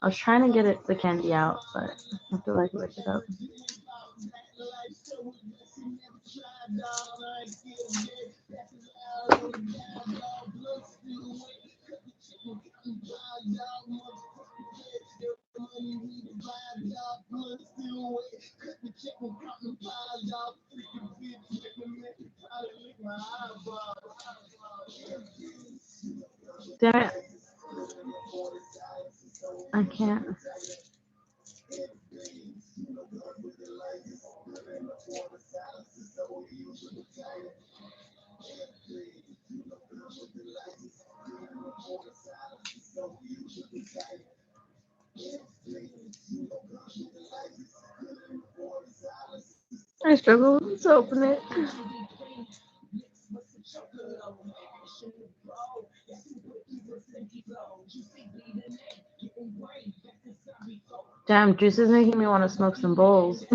I was trying to get the candy out, but I have to like lick it up. Damn it. I can't. I struggle to open it. Damn, juice is making me want to smoke some bowls.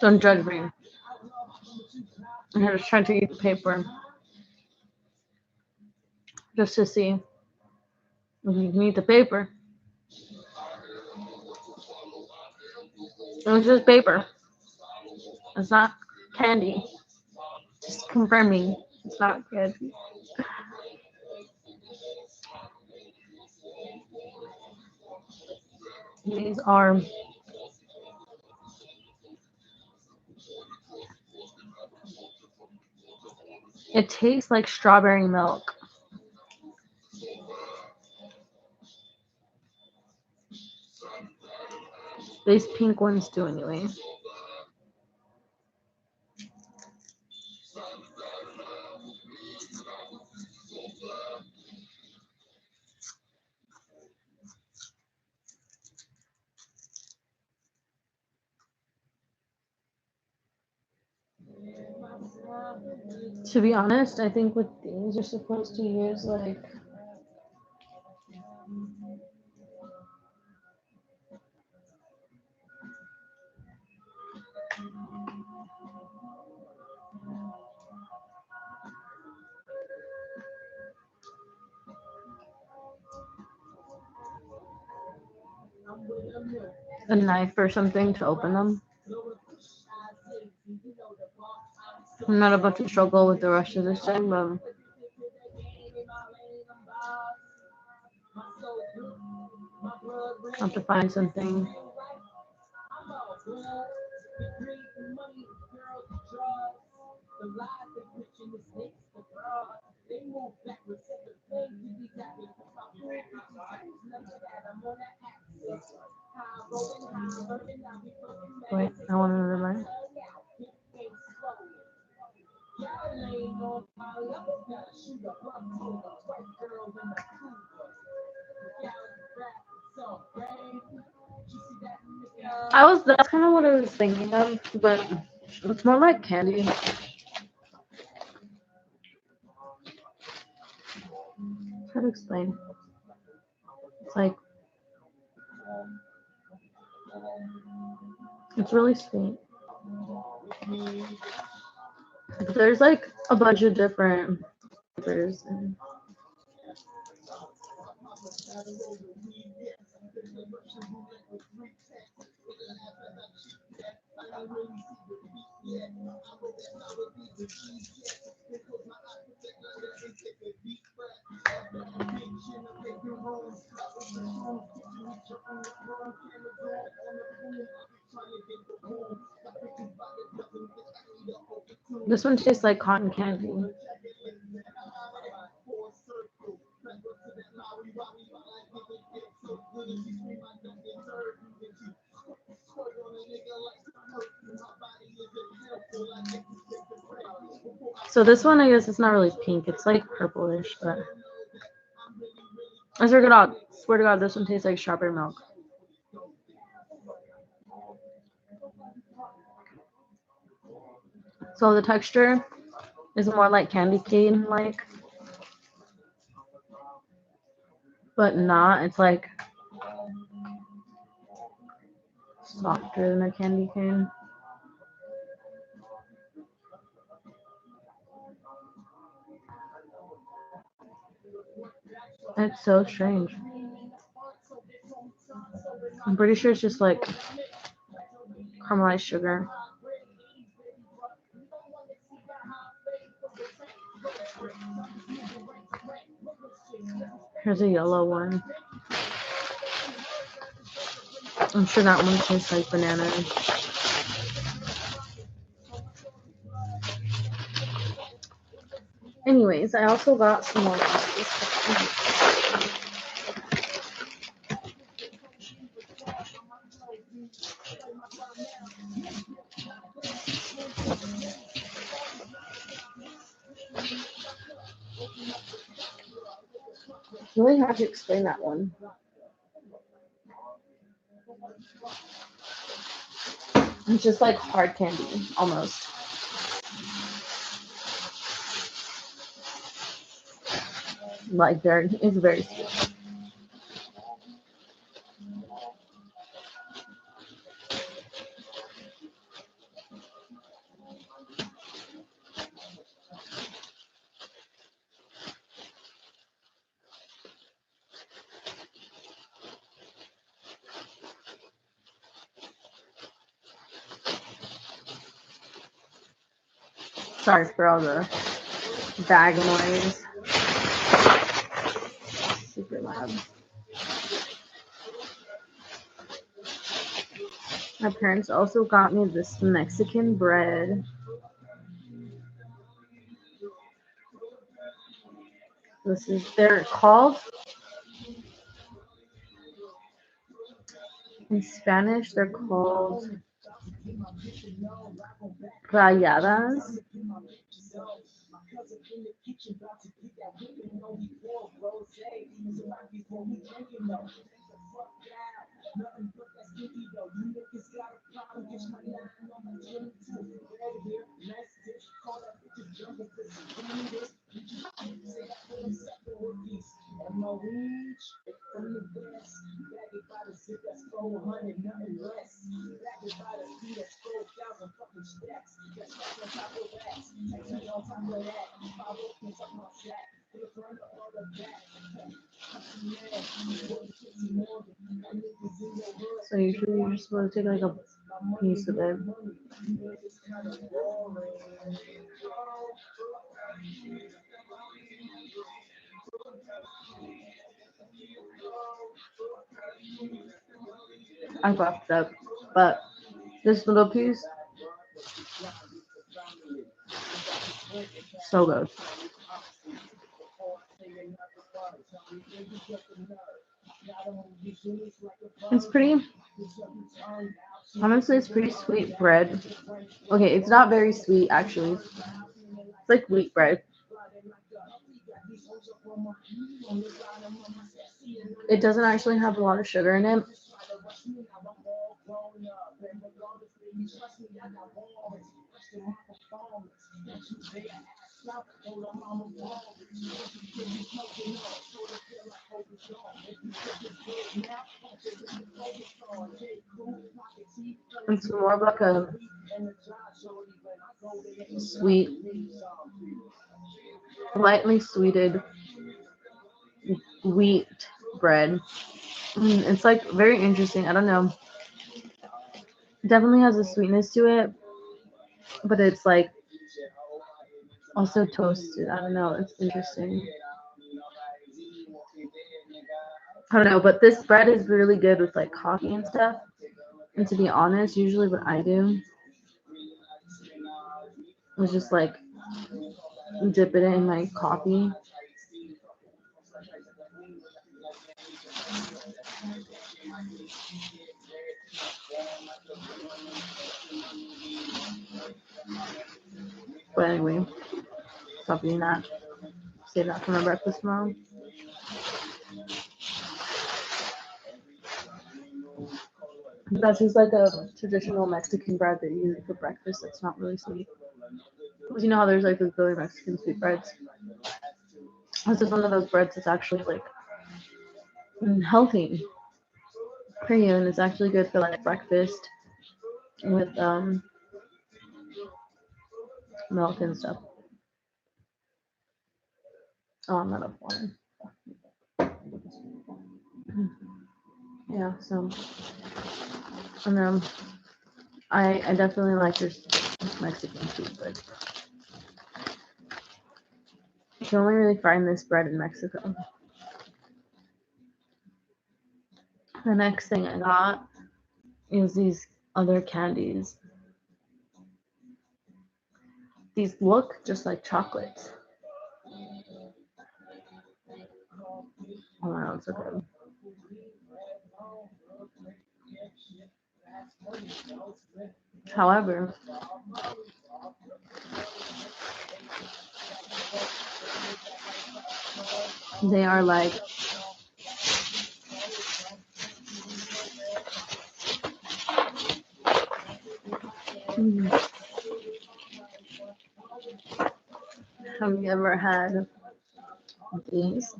Don't judge me. I'm just trying to eat the paper. Just to see if you can eat the paper. It's just paper. It's not candy. Just confirming it's not candy. These are it tastes like strawberry milk. These pink ones do anyway. To be honest, I think with these you're supposed to use like a knife or something to open them. I'm not about to struggle with the rest of this thing, but I have to find something. Wait, I want another line. That's kind of what I was thinking of, but it's more like candy. How to explain? It's like it's really sweet. There's like a bunch of different flavors. And this one tastes like cotton candy. So this one, I guess it's not really pink. It's like purplish, but I swear to God, this one tastes like strawberry milk. So the texture is more like candy cane like, but not. It's like softer than a candy cane. It's so strange. I'm pretty sure it's just like caramelized sugar. Here's a yellow one. I'm sure that one tastes like bananas. Anyway. Anyways, I also got some more candies. It's really hard to explain that one. It's just like hard candy, almost. Like it's very sweet. Sorry for all the bag noise. Super loud. My parents also got me this Mexican bread. They're called, in Spanish, they're called rayadas. So usually you're just supposed to take like a piece of it. I fucked up, but this little piece, so good. It's pretty, honestly, it's pretty sweet bread. Okay, it's not very sweet actually. It's like wheat bread. It doesn't actually have a lot of sugar in it. It's more of like a sweet, lightly sweeted wheat bread. It's like very interesting. I don't know. It definitely has a sweetness to it, but it's like also toasted. I don't know. It's interesting. I don't know, but this bread is really good with like coffee and stuff. And to be honest, usually what I do is just like dip it in my coffee. But anyway, stop doing that. Save that for my breakfast tomorrow. That's just like a traditional Mexican bread that you eat for breakfast that's not really sweet. Because you know how there's like those really Mexican sweet breads? This is one of those breads that's actually like healthy for you, and it's actually good for like breakfast with milk and stuff. Oh, I'm out of water. Yeah, so and I definitely like this Mexican sweet bread. You can only really find this bread in Mexico. The next thing I got is these other candies. These look just like chocolates. my god, so good. However, they are like have you ever had these?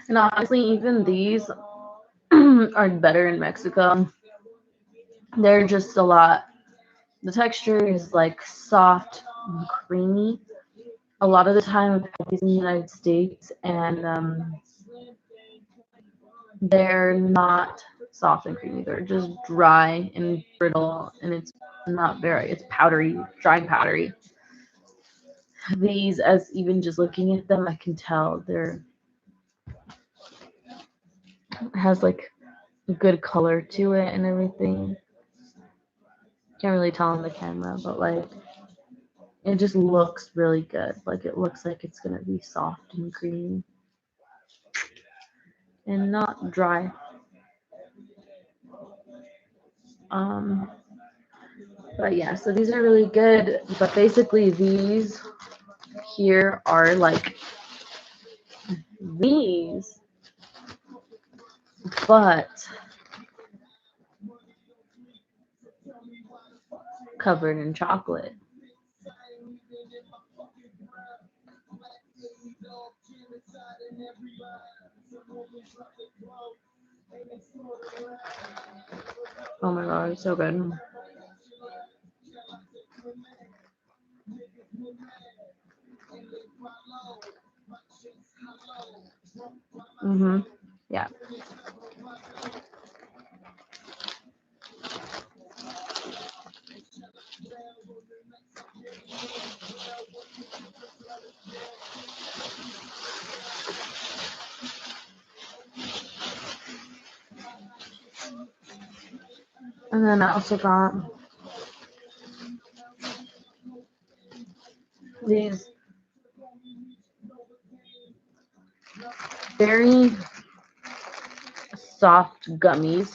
And honestly, even these are better in Mexico. They're just a lot. The texture is like soft and creamy. A lot of the time, I've had these in the United States, and they're not soft and creamy. They're just dry and brittle, and it's not very. It's powdery, dry and powdery. These, as even just looking at them, I can tell they're has like a good color to it and everything. Can't really tell on the camera, but like it just looks really good. Like it looks like it's gonna be soft and creamy and not dry. But yeah, so these are really good. But basically these here are like these, but covered in chocolate. Oh my god, it's so good. Yeah. And then I also got these very soft gummies.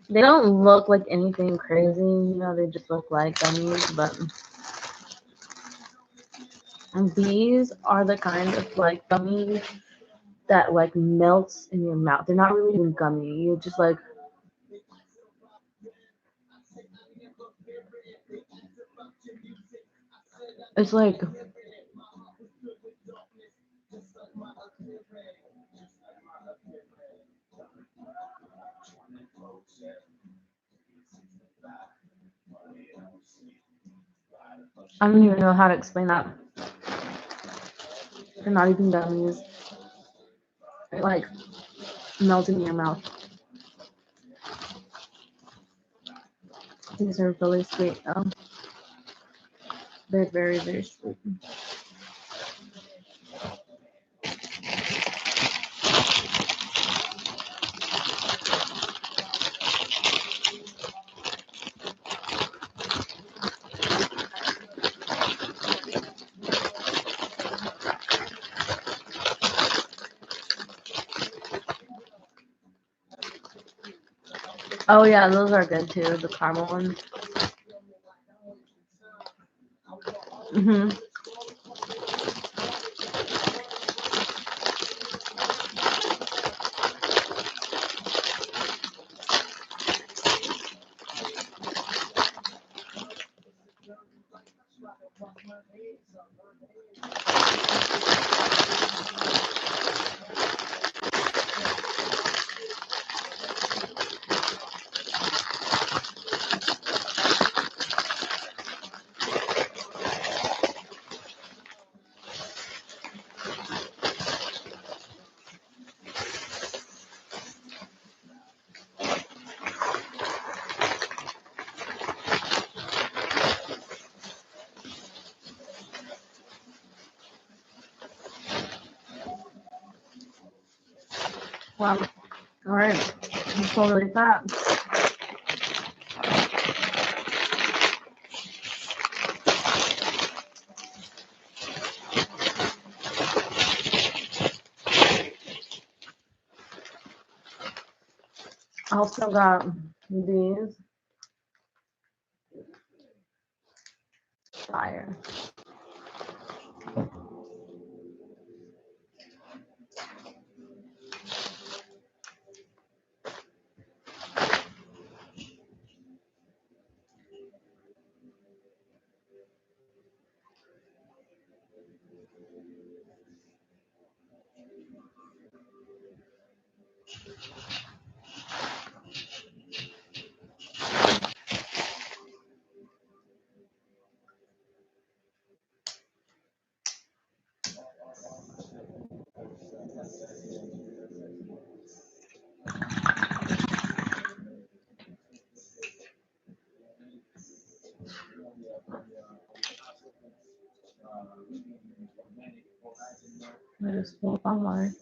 They don't look like anything crazy, you know, they just look like gummies, but these are the kind of like gummies that like melts in your mouth. They're not really even gummy. You just like it's like I don't even know how to explain that. They're not even gummies. They like melt in your mouth. These are really sweet though. They're very, very sweet. Oh yeah, those are good too, the caramel ones. Wow. All right. That's all really fat. Also got these. Fire. I just pulled up online.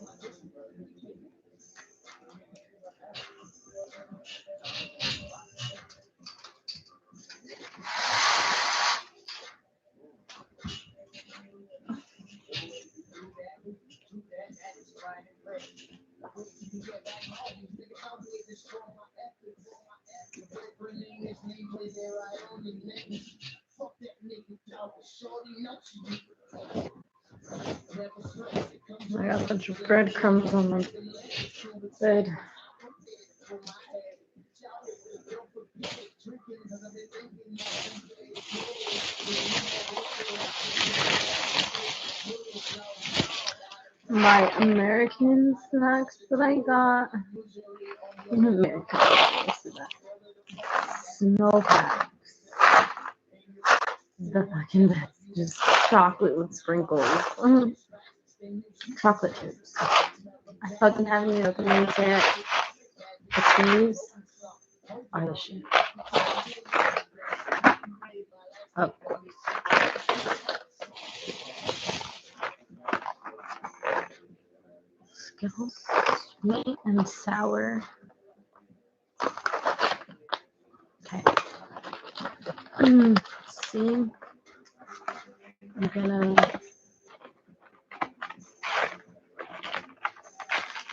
I got a bunch of breadcrumbs on my bed. My American snacks that I got. American, snow packs. The fucking best. Just chocolate with sprinkles. Chocolate chips. I fucking haven't even opened these yet. But these are the shit. Of course. Skittles, sweet and sour. Okay. See, I'm gonna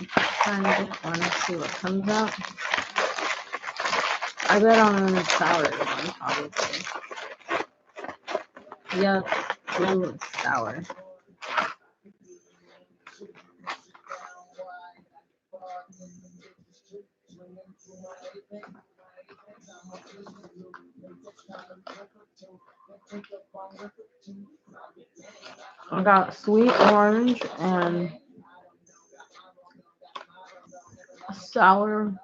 try and get one, see what comes out. I bet on the sour one, obviously. Yep, ooh, it's sour. I got sweet orange and sour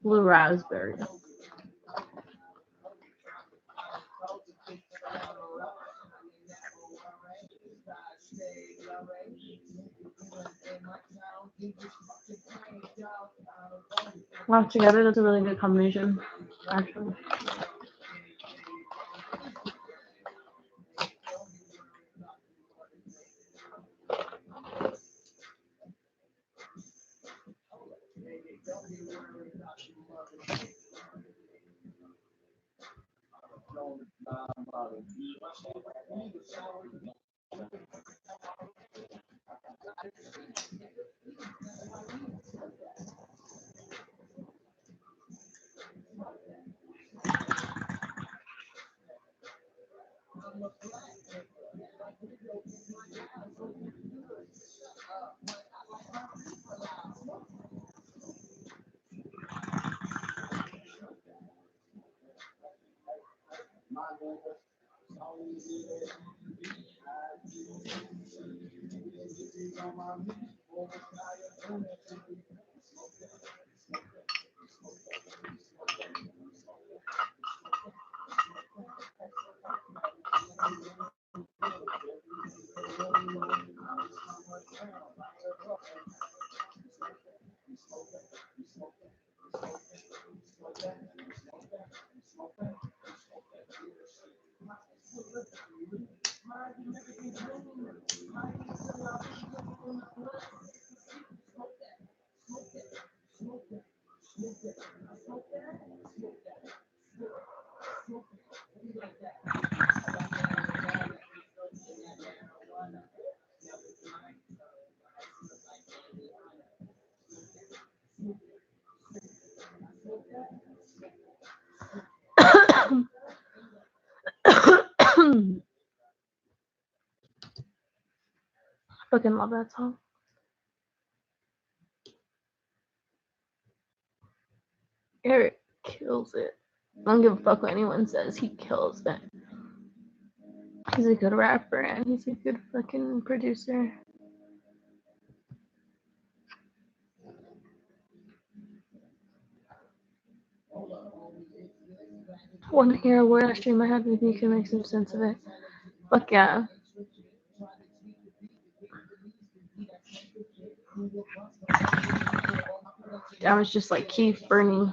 blue raspberry. Wow, together that's a really good combination, actually. fucking love that song. Eric kills it. I don't give a fuck what anyone says. He kills it. He's a good rapper and he's a good fucking producer. Want to hear a word I stream I had with you can make some sense of it. Fuck yeah. I was just like Keith Bernie.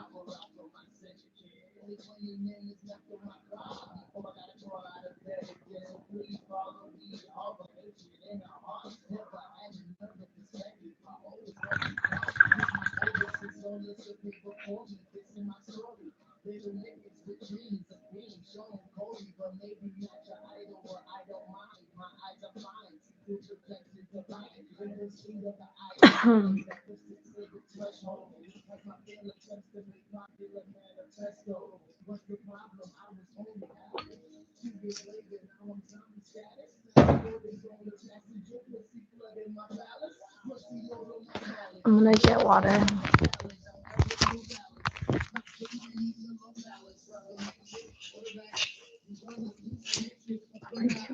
I'm gonna get water. Okay.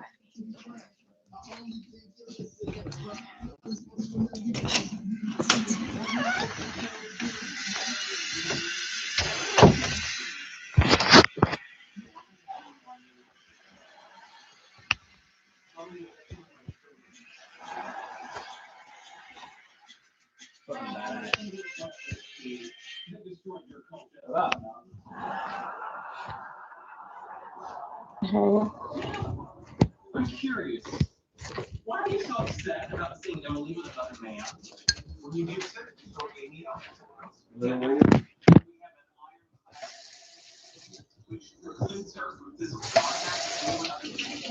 I'm curious. Why are you so upset about seeing Emily with another man? When you do so, or Amy else? We have an iron which precludes her from physical contact with another.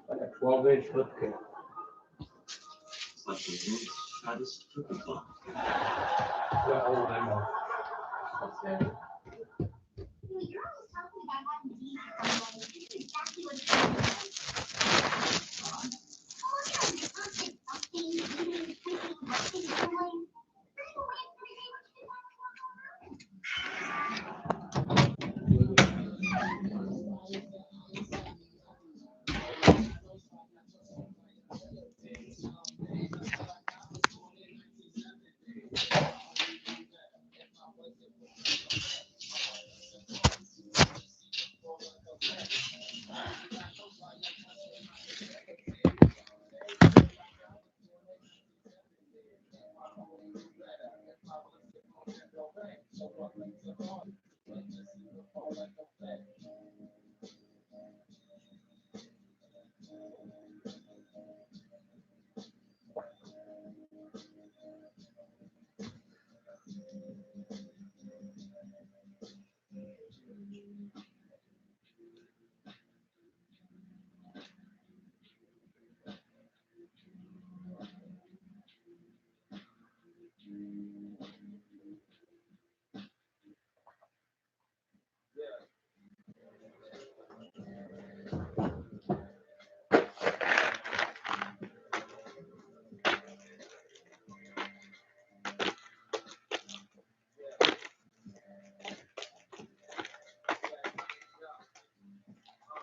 Like a 12-inch puffco. Got all of them off.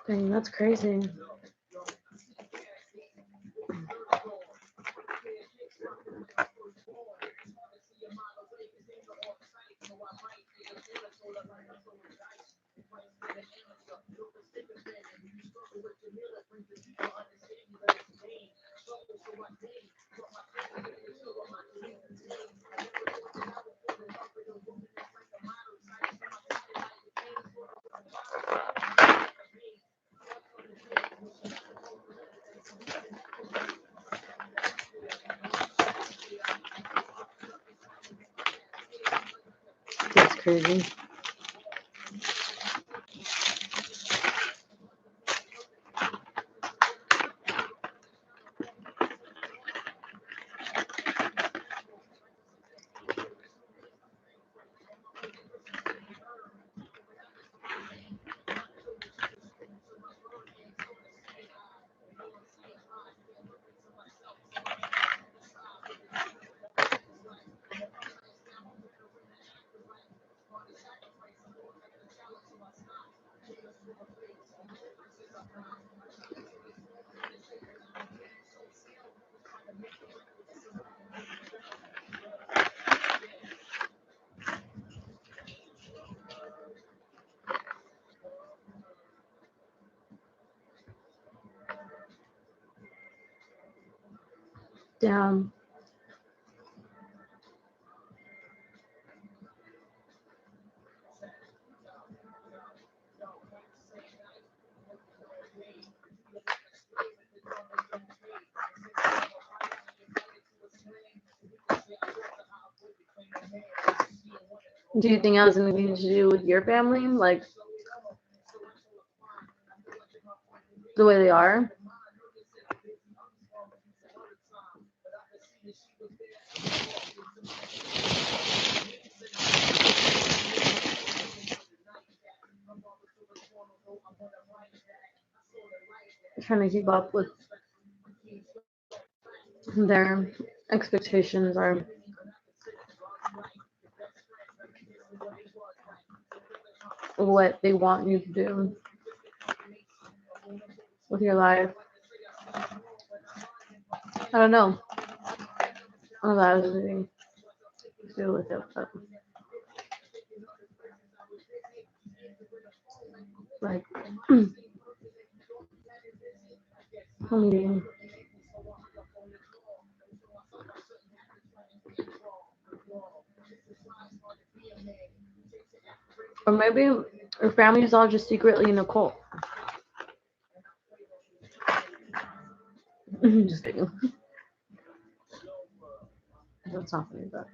Dang, that's crazy. crazy. Damn. Do you think it has anything to do with your family? Like the way they are? Trying to keep up with their expectations or what they want you to do with your life. I don't know. I don't know if that has anything to do with it, but like maybe, or maybe your family is all just secretly in a cult. Just kidding. That's not funny, but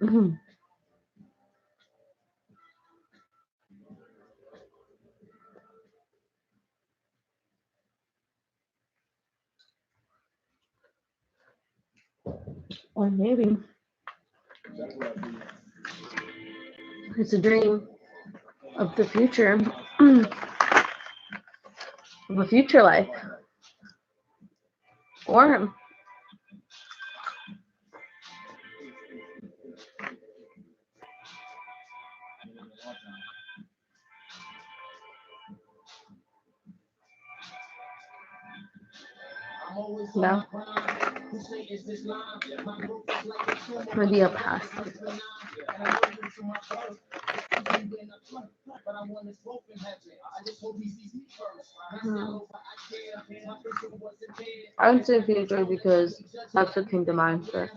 or maybe it's a dream of the future, of a future life, or no, maybe a past. I would say future because that's what came to mind first.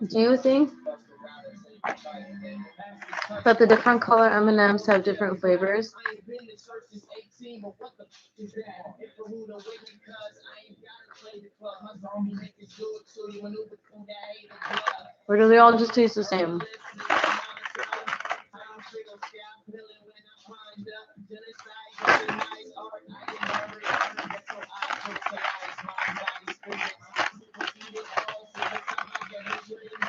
Do you think that the different color M&Ms have different flavors? Or do they all just taste the same?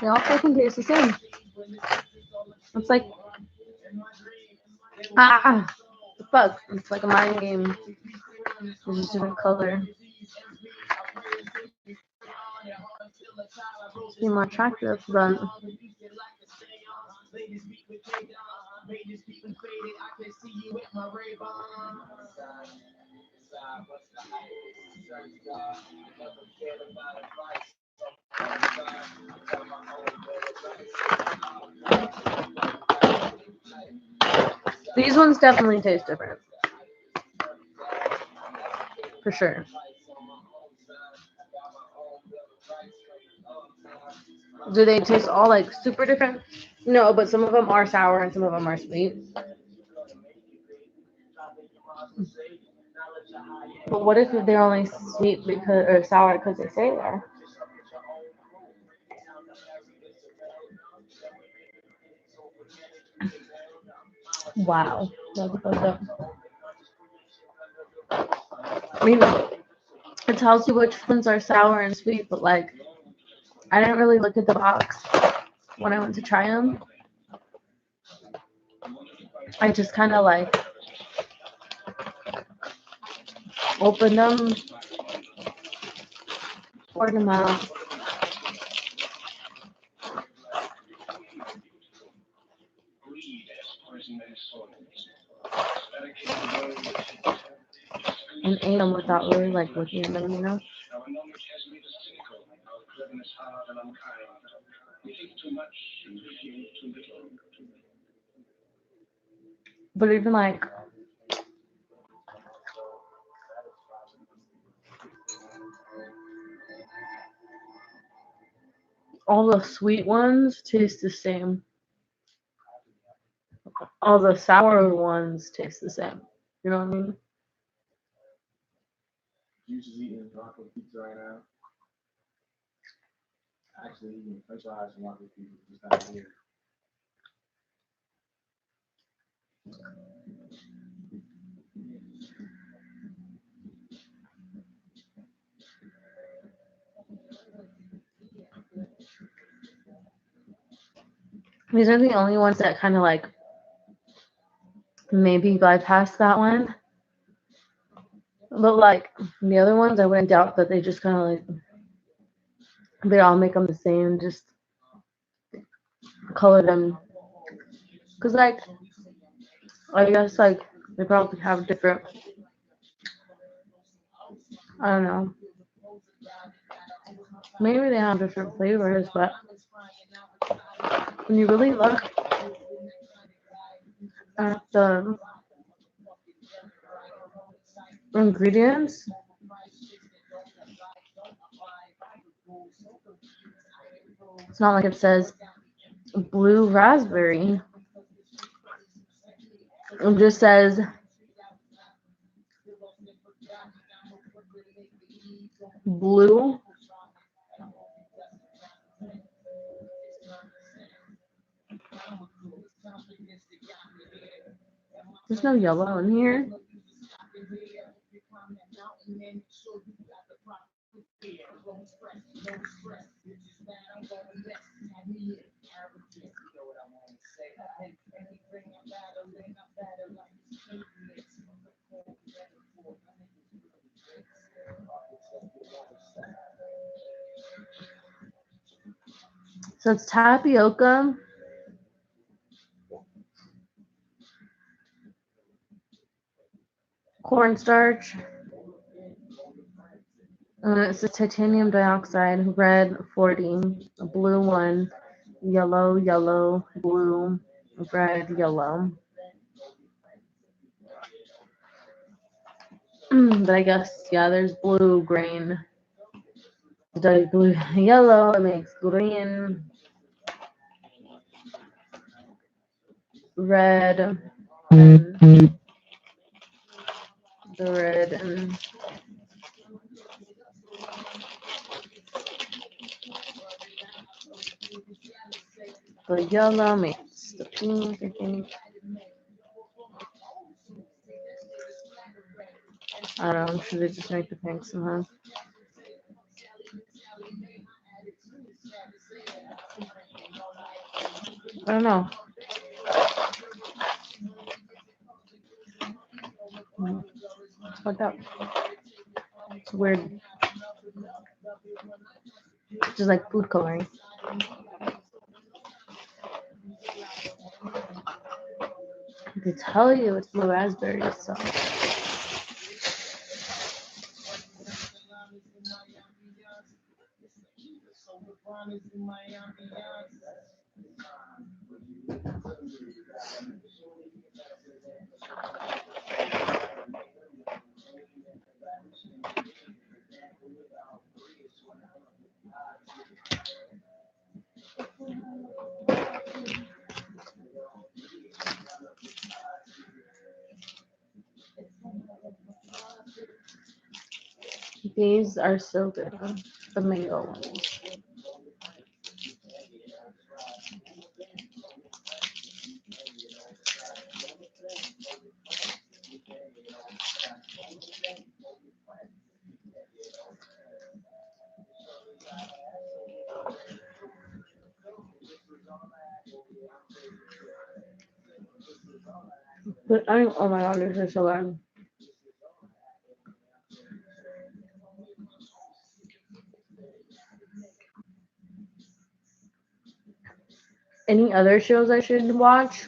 They all fucking taste the same. It's like, the fuck? It's like a mind game. It's just a different color. be more attractive, but these ones definitely taste different. For sure. Do they taste all like super different? No, but some of them are sour and some of them are sweet. But what if they're only sweet because or sour because they say they are? Wow, that's fucked up. I mean, it tells you which ones are sour and sweet, but like, I didn't really look at the box when I went to try them. I just kind of like opened them, poured them out. And ate them without really like looking at them, you know? But even like all the sweet ones taste the same. All the sour ones taste the same. You know what I mean? You just eating taco pizza right now. Actually, eating French fries and taco pizza is just not weird. These are the only ones that kind of like maybe bypass that one. But like the other ones, I wouldn't doubt that they just kind of like they all make them the same, just color them. Cause like I guess like they probably have different. I don't know. Maybe they have different flavors, but when you really look at the ingredients, it's not like it says blue raspberry. It just says blue. There's no yellow in here. So it's tapioca, cornstarch, and it's a titanium dioxide, red 40, a blue 1, yellow, yellow, blue, red, yellow. But I guess, yeah, there's blue, green, the blue, yellow, it makes green, red, and the red, and the yellow makes the pink, I think. I don't know, I'm sure they just make the pink somehow. I don't know. It's fucked up. It's weird. It's just like food coloring. They tell you it's blue raspberry, so. These are so good, the mango ones. But oh my god, this is so good. Any other shows I should watch?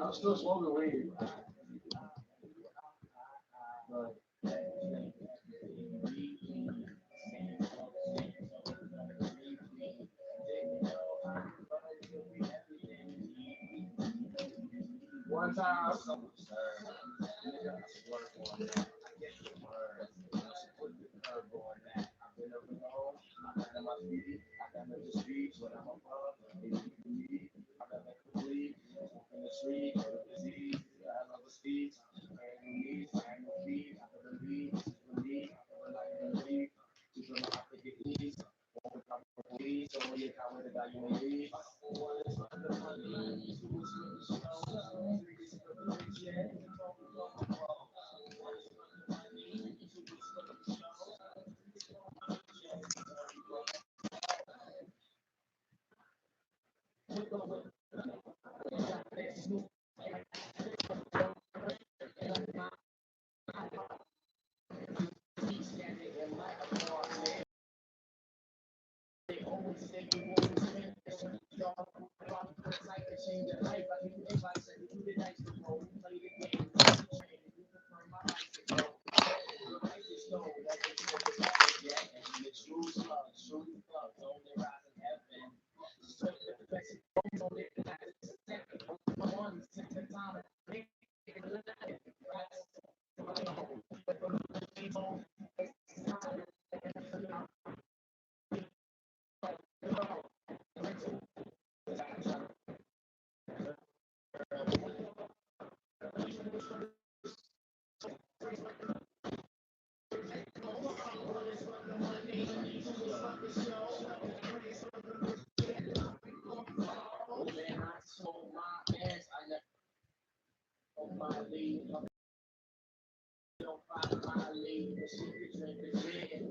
I'm still smoking weed. One time,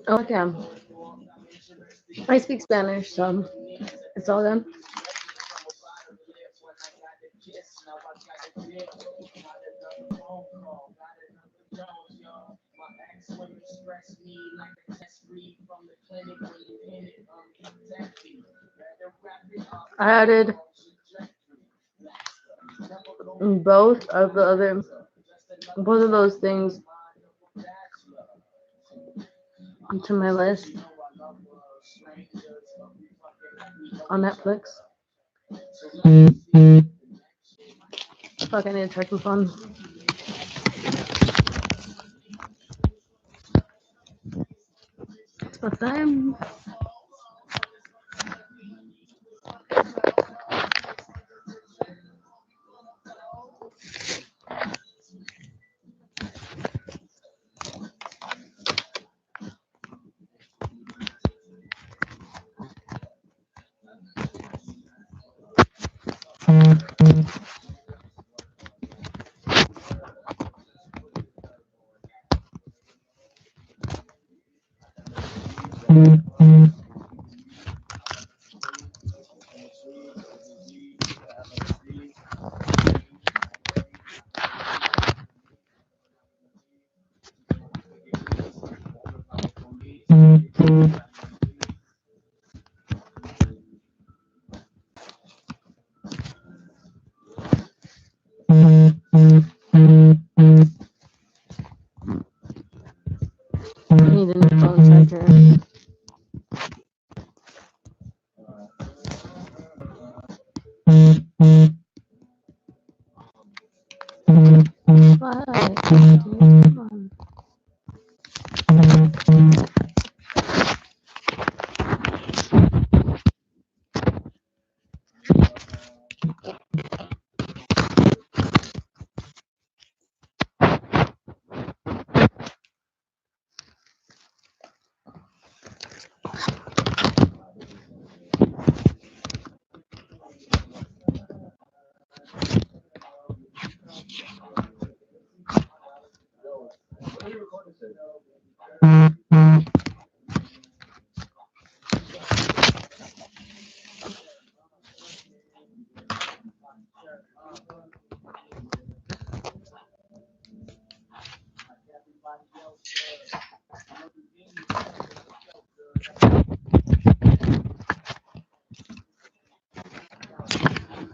Okay. I speak Spanish, so it's all good. dress me like a test read from the clinic when you pin it exactly. Better wrap it up. I added both of those things to my list on Netflix. Fuck, I need to check my phone. What's time? I need a new phone charger. Why?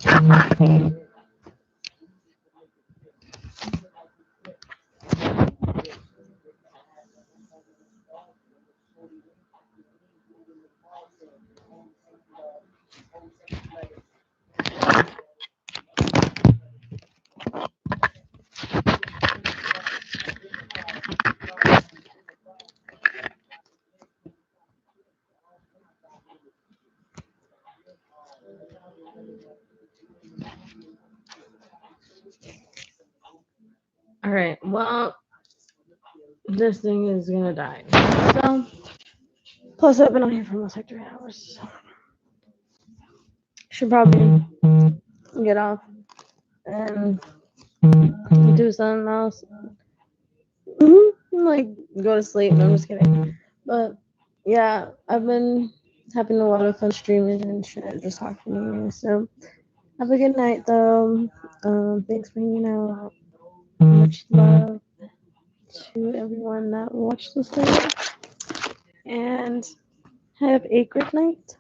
Come on. Alright, well, this thing is gonna die. So, plus I've been on here for almost like 3 hours. So. Should probably get off and do something else. Like, go to sleep. No, I'm just kidding. But, yeah, I've been having a lot of fun streaming and shit, just talking to you. So, have a good night, though. Thanks for hanging out. Much love to everyone that watched this video. And have a great night.